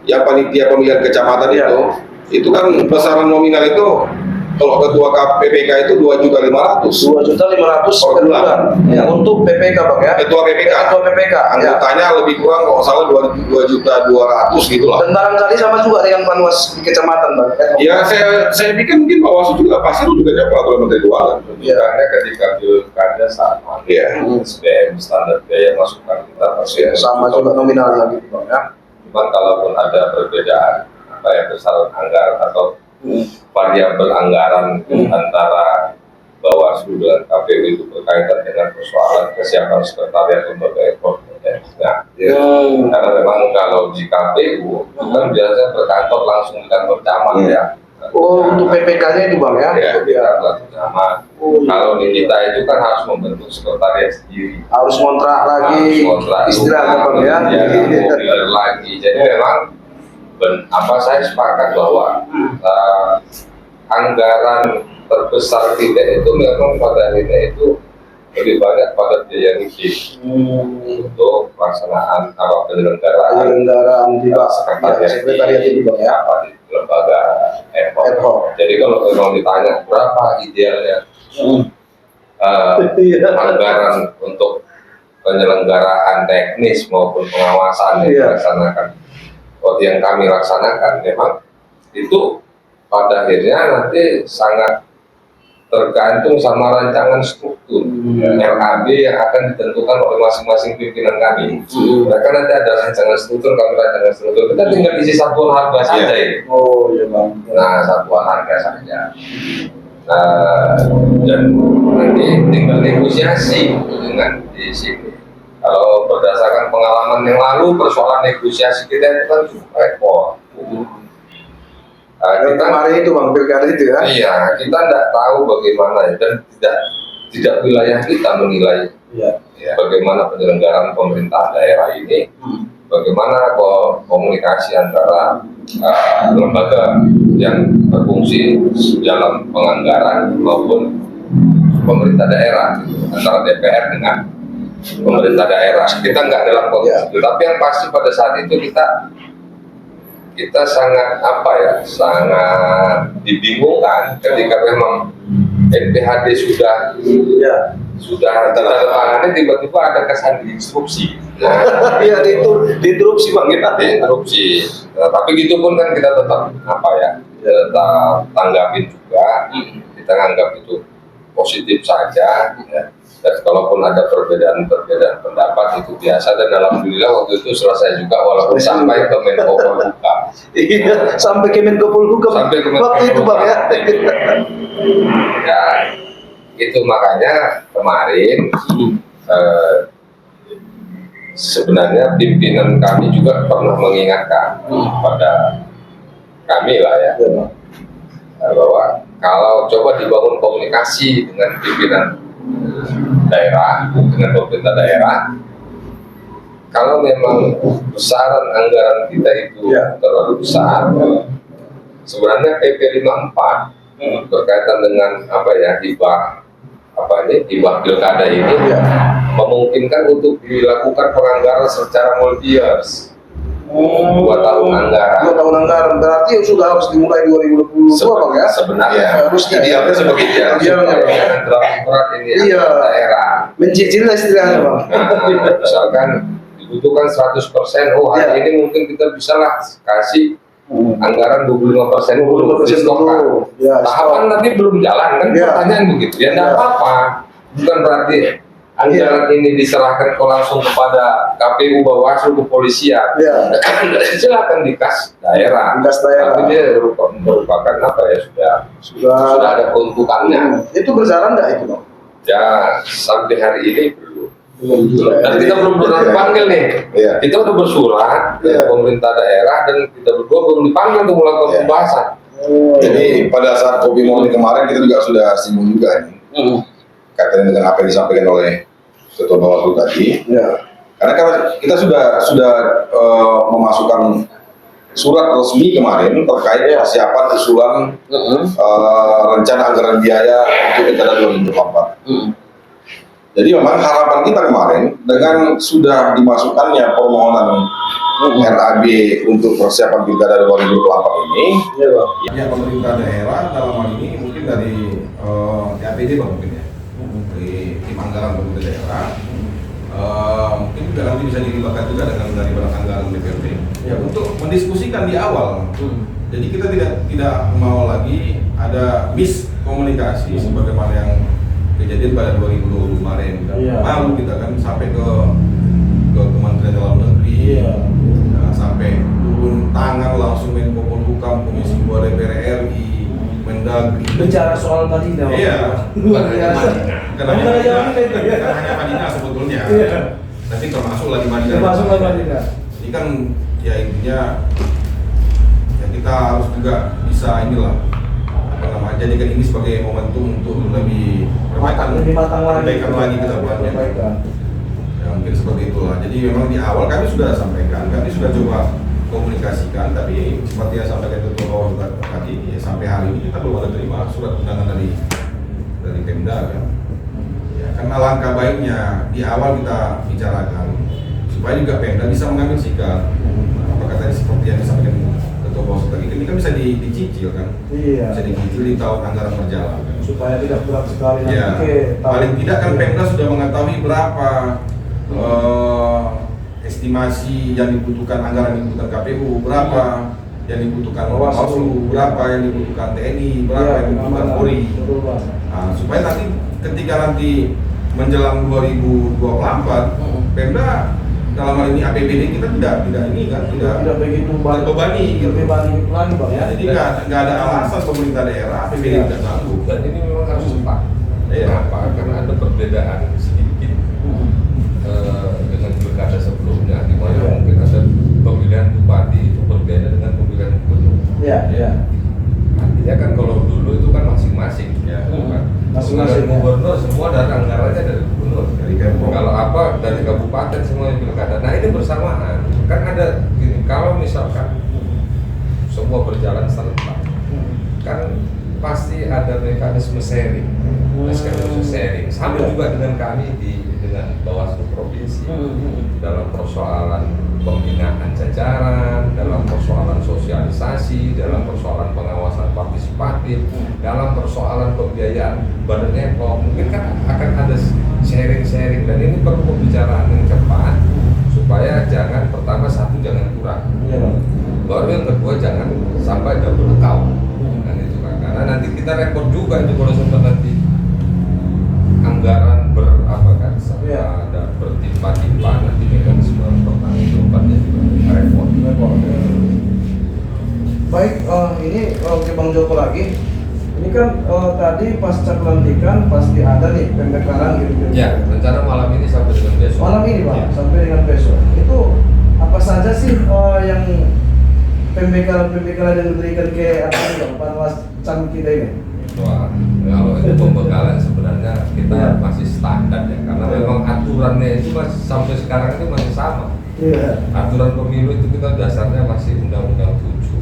yang panitia pemilihan kecamatan Iya. itu kan besaran nominal itu kalau ketua PPK itu 2.500.000 2.500.000 Per per bulan. bulan. Ya, untuk PPK bang ya. ketua PPK. Ketua PPK. Ya. Anggotanya lebih kurang kalau nggak salah 2.200.000 gitu lah. Dan barangkali sama juga dengan panwas di kecamatan bang. Ya saya pikir mungkin Bawaslu juga pasti rujuknya peraturan Menteri Keuangan. Iya. Karena ketika pilkada sama, Iya. SDM standar biaya masukan kita pasti Sama juga nominalnya gitu bang ya. Cuman kalaupun ada perbedaan apa ya besaran anggaran atau variabel anggaran antara Bawaslu dengan KPU itu berkaitan dengan persoalan kesiapan sekretariat lembaga ekspor. Nah, karena memang kalau di KPU kan biasanya berkantor langsung di kantor camat ya. Oh, untuk PPK-nya itu bang ya. Ya, kita langsung camat. Kalau di kita itu kan harus membentuk sekretariat sendiri. Harus kontrak lagi. Harus kontrak Istilahnya bang ya. mobil lagi. Jadi memang saya sepakat bahwa anggaran terbesar kita itu memang pada akhirnya itu lebih banyak pada biaya rigid untuk pelaksanaan penyelenggaraan Penyelenggaraan di bawah sekretariat itu bang ya. di lembaga Ad ad hoc. Jadi kalau memang ditanya berapa idealnya Iya. anggaran untuk penyelenggaraan teknis maupun pengawasan yang Iya. dilaksanakan, yang kami laksanakan memang itu pada akhirnya nanti sangat tergantung sama rancangan struktur LAB yang akan ditentukan oleh masing-masing pimpinan kami. Mereka nanti ada rancangan struktur, kami rancangan struktur. Kita tinggal isi satuan harga saja ini. Oh iya bang. Nah, satuan harga saja. Dan nanti tinggal negosiasi dengan di sini. Kalau berdasarkan pengalaman yang lalu, persoalan negosiasi kita itu kan cukup repot. Yang kemarin itu bang pilkada itu ya. Iya, kita tidak tahu bagaimana dan tidak wilayah kita menilai Iya. bagaimana penyelenggaraan pemerintah daerah ini, bagaimana komunikasi antara lembaga yang berfungsi dalam penganggaran maupun pemerintah daerah, antara DPR dengan pemerintah daerah. Kita nggak dalam konteks itu, tapi yang pasti pada saat itu kita sangat sangat dibingungkan ketika memang NPHD sudah ditandatangani, tiba-tiba ada kesan diinstruksi. Iya diinterupsi bang ya. Diinterupsi. Tapi gitu pun kan kita tetap tetap tanggapin juga. Kita anggap itu positif saja. Ya. Dan kalaupun ada perbedaan pendapat itu biasa, dan alhamdulillah waktu itu selesai juga walaupun sampai ke Menko Polhukam. Iya, sampai ke Menko Polhukam. Sampai ke Menko Waktu itu bang ya. Ya, itu makanya kemarin sebenarnya pimpinan kami juga pernah mengingatkan pada kami lah ya, bahwa kalau coba dibangun komunikasi dengan pimpinan daerah, dengan pemerintah daerah, kalau memang besaran anggaran kita itu terlalu besar, sebenarnya PP 54 berkaitan dengan hibah pilkada ini memungkinkan untuk dilakukan penganggaran secara multi-years. 2 tahun anggaran. 2 tahun anggaran berarti sudah harus dimulai 2022 bang ya. Sebenarnya harus idealnya seperti itu. Dengan draft surat ini daerah. Mencicil istilahnya bang. Nah, misalkan dibutuhkan 100%, hari ini mungkin kita bisa lah kasih anggaran 25% dulu dulu. Ya, tahapan nanti belum jalan kan, pertanyaan begitu ya, tidak apa-apa, bukan berarti anggaran ini diserahkan langsung kepada KPU, Bawaslu, kepolisian. Silakan dikas daerah. Tapi dia merupakan sudah ada peruntukannya. Itu berjalan nggak itu bang? Ya sampai hari ini belum. Dan kita belum pernah dipanggil nih. Kita udah bersurat ke pemerintah daerah dan kita berdua belum dipanggil untuk melakukan pembahasan. Jadi pada saat kopi morning kemarin kita juga sudah singgung juga nih. Kaitannya dengan apa yang disampaikan oleh Ketua Bawaslu tadi. Karena kita sudah memasukkan surat resmi kemarin terkait persiapan usulan rencana anggaran biaya untuk pilkada 2024. Jadi memang harapan kita kemarin dengan sudah dimasukkannya permohonan RAB untuk persiapan pilkada 2024 ini, ya pemerintah daerah dalam hal ini mungkin dari APD mungkin ya, dari tim anggaran pemerintah daerah, mungkin juga nanti bisa dilibatkan juga dengan dari badan anggaran DPRD, ya untuk mendiskusikan di awal. Jadi kita tidak mau lagi ada miskomunikasi sebagaimana yang kejadian pada 2020 kemarin. Malu kita kan sampai ke Kementerian Dalam Negeri, sampai turun tangan langsung Menko Polhukam, Komisi 2 DPR RI, Mendagri. Bicara soal Madinah. Iya. Luar biasa. Karena hanya Madinah sebetulnya. Tapi termasuk lagi Madinah. Termasuk lagi Madinah. Ini kan ya intinya ya kita harus juga bisa inilah jadikan ini sebagai momentum untuk lebih matang lagi ke depannya. Ya mungkin seperti itulah. Jadi memang di awal kami sudah sampaikan, kami sudah coba komunikasikan, tapi seperti yang sampaikan Ketua Bawaslu tadi, ya sampai hari ini kita belum ada terima surat undangan dari Pemda kan. Ya karena langkah baiknya di awal kita bicarakan supaya juga Pemda bisa mengambil sikap. Apakah tadi seperti yang disampaikan Ketua Bawaslu tadi, ini kan bisa dicicil kan, bisa dicicil di tahun anggaran berjalan kan? Supaya tidak berat sekali ya, paling tidak kan Pemda sudah mengetahui berapa estimasi yang dibutuhkan, anggaran yang dibutuhkan KPU, berapa yang dibutuhkan Bawaslu, berapa yang dibutuhkan TNI, berapa yang dibutuhkan Polri. Nah, supaya ketika nanti menjelang 2024 Pemda dalam hal ini APBD kita tidak begitu terbebani lagi Bang ya. Jadi nggak ada alasan pemerintah daerah APBD tidak sanggup. Dan ini memang harus cepat. Kenapa? Karena ada perbedaan sedikit dengan pilkada sebelumnya, di mana mungkin ada pemilihan bupati itu berbeda dengan pemilihan gubernur. Artinya kan kalau dulu itu kan masing-masing, masing-masing gubernur semua dari anggarannya dari gubernur, kalau apa dari kabupaten semuanya pilkada. Nah ini bersamaan, kan ada gini, kalau misalkan semua berjalan serentak, kan pasti ada mekanisme sharing, sama juga dengan kami dengan Bawaslu Provinsi dalam persoalan pembinaan jajaran, dalam persoalan sosialisasi, dalam persoalan pengawasan partisipatif, dalam persoalan pembiayaan badan ekor, mungkin kan akan ada sharing dan ini perlu pembicaraan yang cepat supaya jangan pertama satu jangan kurang, baru yang kedua jangan sampai double account. Karena nanti kita repot juga itu kalau sampai nanti anggaran ada bertimpa-timpa nanti mekanisme pertanggungjawabannya juga repot. Baik, ini ke Bang Joko lagi. Ini kan tadi pasca pelantikan pasti ada nih pembekalan gitu. Ya, rencana malam ini sampai dengan besok. Malam ini Bang, sampai dengan besok. Itu apa saja sih yang pembekalan yang diberikan ke Panwas Cam kita ini? Wah, kalau itu pembekalan sebenarnya kita masih standar ya, karena memang aturannya itu masih sampai sekarang itu masih sama. Aturan pemilu itu kita dasarnya masih Undang-Undang 7.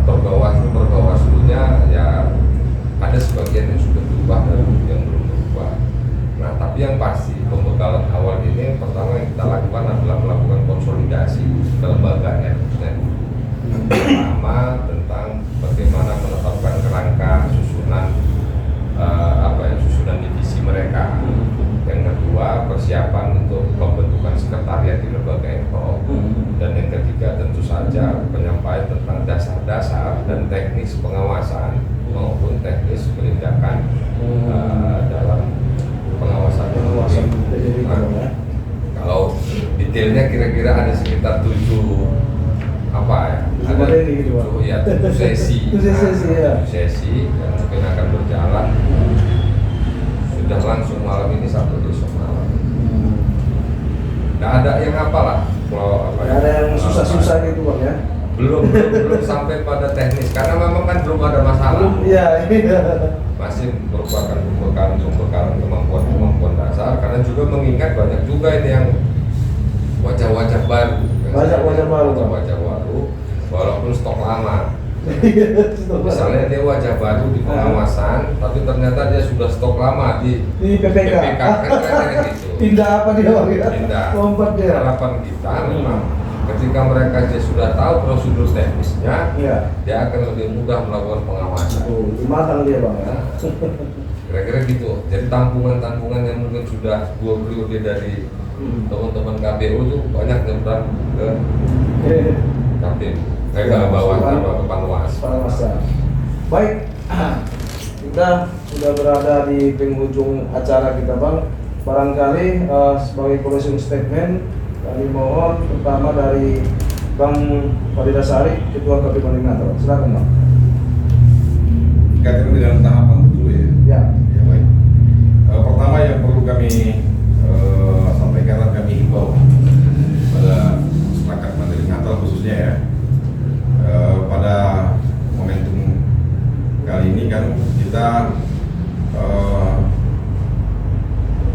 Perbawaslunya ya ada sebagian yang sudah berubah dan yang belum berubah. Nah, tapi yang pasti pembekalan awal ini pertama yang kita lakukan adalah melakukan konsolidasi kelembagaannya. Pertama tentang bagaimana menetapkan kerangka susunan susunan divisi mereka. Yang kedua persiapan untuk pembentukan sekretariat di lembaga ekor. Dan yang ketiga tentu saja penyampaian tentang dasar-dasar dan teknis pengawasan maupun teknis penindakan dalam pengawasan. Nah, kalau detailnya kira-kira ada sekitar 7 sesi. 7 sesi yang mungkin akan berjalan sudah langsung malam ini sampai besok malam. Nggak ada yang apalah, ada yang susah-susah gitu Bang ya. Belum sampai pada teknis karena memang kan belum ada masalah. Masih merupakan pembekalan kemampuan dasar, karena juga mengingat banyak juga ini yang wajah-wajah baru. Wajah baru. walaupun stok lama. Misalnya dia wajah baru di pengawasan, tapi ternyata dia sudah stok lama di PPK. kan kira-kira gitu. Pindah apa dia? Pindah. Lompat dia. Harapan kita memang ketika mereka dia sudah tahu prosedur teknisnya, Iya. dia akan lebih mudah melakukan pengawasan. Matang dia bang. Nah, kira-kira gitu. Jadi tampungan-tampungan yang mungkin sudah 2 periode dari teman-teman KPU itu banyak nyebrang ke KPU, ke bawah ke Panwas. Baik, kita sudah berada di penghujung acara kita bang. Barangkali sebagai closing statement kami mohon pertama dari Bang Farida Sari, Ketua KPU Bandung Natal. Silakan bang. Kaitan dengan tahapan dulu ya. Ya. Ya baik. Pertama yang perlu kami sampaikan dan kami himbau pada masyarakat Mandailing Natal khususnya ya, pada momentum kali ini kan kita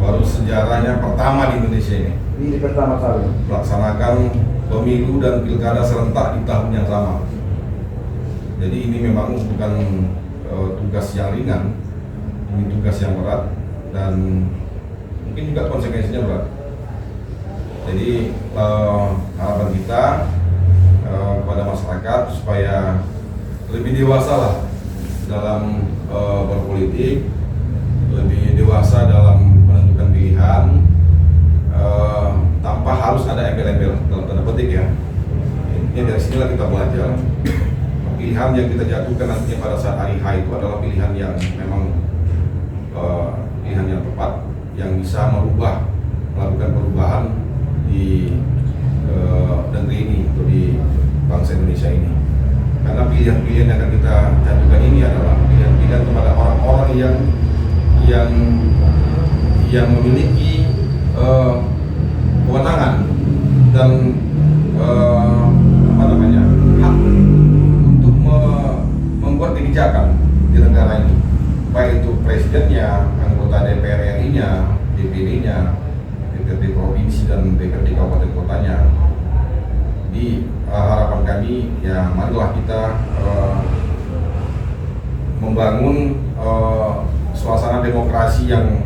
baru sejarahnya pertama di Indonesia ini pertama kali melaksanakan pemilu dan pilkada serentak di tahun yang sama. Jadi ini memang bukan tugas yang ringan, ini tugas yang berat dan mungkin juga konsekuensinya berat. Jadi harapan kita kepada masyarakat supaya lebih dewasa lah dalam berpolitik, lebih dewasa dalam menentukan pilihan, tanpa harus ada embel-embel dalam tanda petik ya. Ini dari sinilah kita belajar. Pilihan yang kita jatuhkan nantinya pada saat hari H itu adalah pilihan yang memang pilihan yang tepat, yang bisa melakukan perubahan di negeri ini atau di bangsa Indonesia ini. Karena pilihan-pilihan yang akan kita jatuhkan ini adalah pilihan-pilihan kepada orang-orang yang memiliki kewenangan dan hak untuk membuat kebijakan di negara ini, baik itu presidennya, anggota DPR RI-nya, DPD-nya, DPRD provinsi dan DPRD kabupaten kotanya. Di harapan kami ya marilah kita membangun suasana demokrasi yang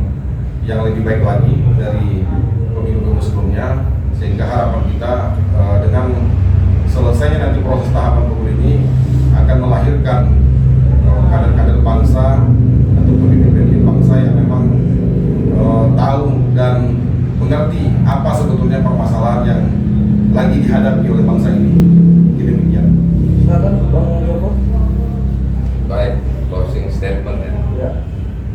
lebih baik lagi dari pemilu-pemilu sebelumnya, sehingga harapan kita dengan selesainya nanti proses tahapan pemilu ini akan melahirkan kader-kader bangsa atau pemimpin-pemimpin bangsa yang memang tahu dan mengerti apa sebetulnya permasalahan yang lagi dihadapi oleh bangsa ini. Demikian. Silakan Bang Joko. Baik, closing statement ya. Ya.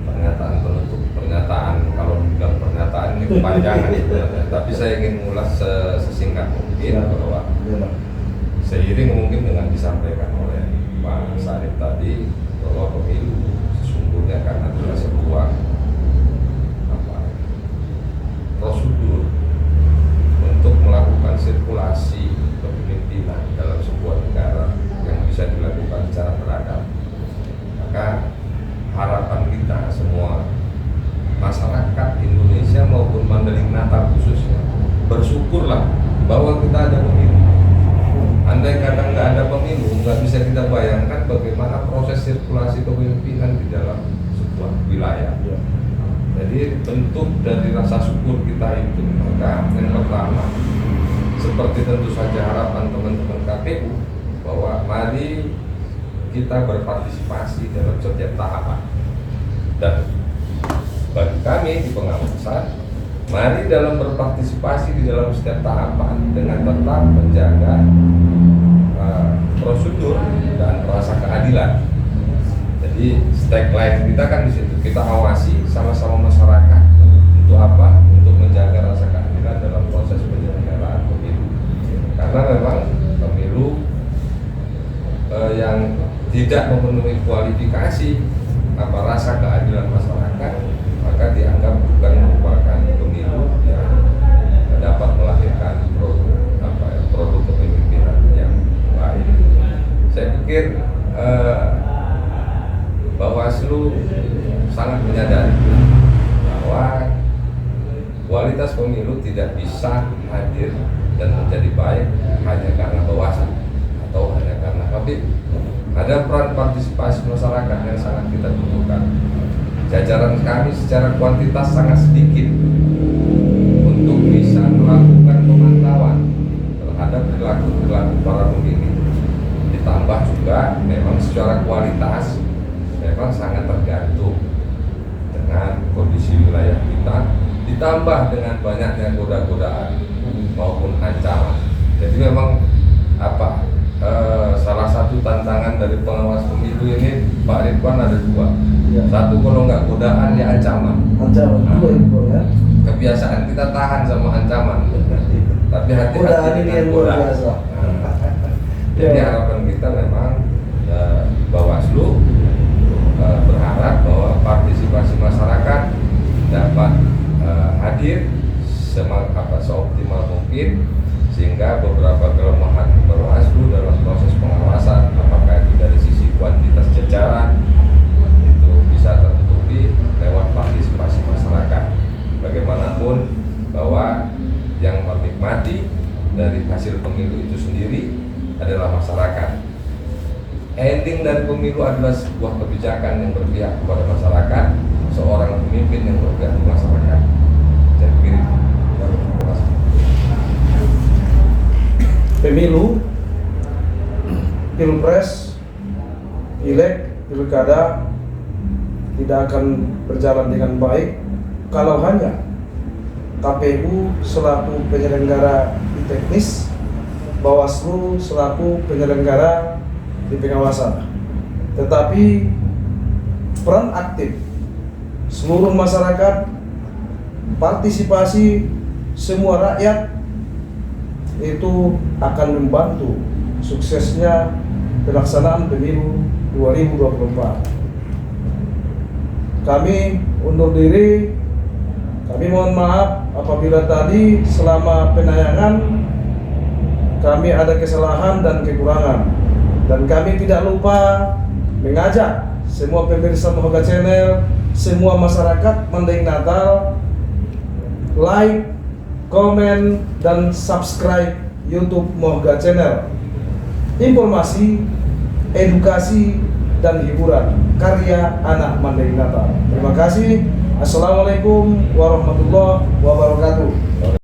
Pernyataan penutup, pernyataan kalau bilang pernyataan ini kepanjangan sebenarnya. Tapi saya ingin mengulas sesingkat mungkin bahwa seiring mungkin dengan disampaikan oleh Pak Sarif tadi bahwa pemilu sesungguhnya karena adalah sebuah prosedur untuk melakukan sirkulasi kepemimpinan dalam sebuah negara yang bisa dilakukan secara beradab. Maka harapan kita semua masyarakat Indonesia maupun Mandailing Natal khususnya bersyukurlah bahwa kita ada pemilu. Andai kata nggak ada pemilu, nggak bisa kita bayangkan bagaimana proses sirkulasi kepemimpinan di dalam sebuah wilayah. Jadi bentuk dari rasa syukur kita itu, maka yang pertama seperti tentu saja harapan teman-teman KPU bahwa mari kita berpartisipasi dalam setiap tahapan, dan bagi kami di pengawasan mari dalam berpartisipasi di dalam setiap tahapan dengan tetap menjaga prosedur dan rasa keadilan. Jadi tagline kita kan di situ, kita awasi sama-sama masyarakat untuk apa? Untuk menjaga rasa keadilan dalam proses penyelenggaraan pemilu. Karena memang pemilu yang tidak memenuhi kualifikasi rasa keadilan masyarakat, maka dianggap bukan merupakan pemilu yang dapat melahirkan produk kepemimpinan yang baik. Saya pikir Bawaslu sangat menyadari bahwa kualitas pemilu tidak bisa hadir dan menjadi baik hanya karena Bawaslu atau hanya Taufik, ada peran partisipasi masyarakat yang sangat kita butuhkan. Jajaran kami secara kuantitas sangat sedikit untuk bisa melakukan pemantauan terhadap perilaku para pemilih. Ditambah juga memang secara kualitas memang sangat tergantung dengan kondisi wilayah kita, ditambah dengan banyaknya goda-godaan maupun ancaman. Jadi memang salah satu tantangan dari pengawas pemilu ini Pak Ridwan ada dua. Ya. Satu, kalau nggak godaan ya ancaman. Ancaman dua itu ya. Kebiasaan kita tahan sama ancaman, tapi hati-hati Godaan ini dengan yang luar godaan. biasa. Jadi Ya. harapan kita memang Bawaslu berharap bahwa partisipasi masyarakat dapat hadir seoptimal mungkin, sehingga beberapa kelemahan Bawaslu dalam proses pengawasan, apakah itu dari sisi kuantitas jajaran, itu bisa tertutupi lewat partisipasi masyarakat. Bagaimanapun bahwa yang menikmati dari hasil pemilu itu sendiri adalah masyarakat. Ending dari pemilu adalah sebuah kebijakan yang berpihak kepada masyarakat, seorang pemimpin yang berpihak kepada masyarakat. Saya pikir itu. Terima kasih. Pemilu, pilpres, pileg, pilkada tidak akan berjalan dengan baik kalau hanya KPU selaku penyelenggara di teknis, Bawaslu selaku penyelenggara di pengawasan. Tetapi peran aktif seluruh masyarakat, partisipasi semua rakyat itu akan membantu suksesnya pelaksanaan pemilu 2024. Kami undur diri. Kami mohon maaf apabila tadi selama penayangan kami ada kesalahan dan kekurangan, dan kami tidak lupa mengajak semua pemirsa Mohoga Channel, semua masyarakat Mandailing Natal, like, komen, dan subscribe YouTube Mohoga Channel. Informasi, edukasi, dan hiburan karya anak Mandailing Natal. Terima kasih. Assalamualaikum warahmatullahi wabarakatuh.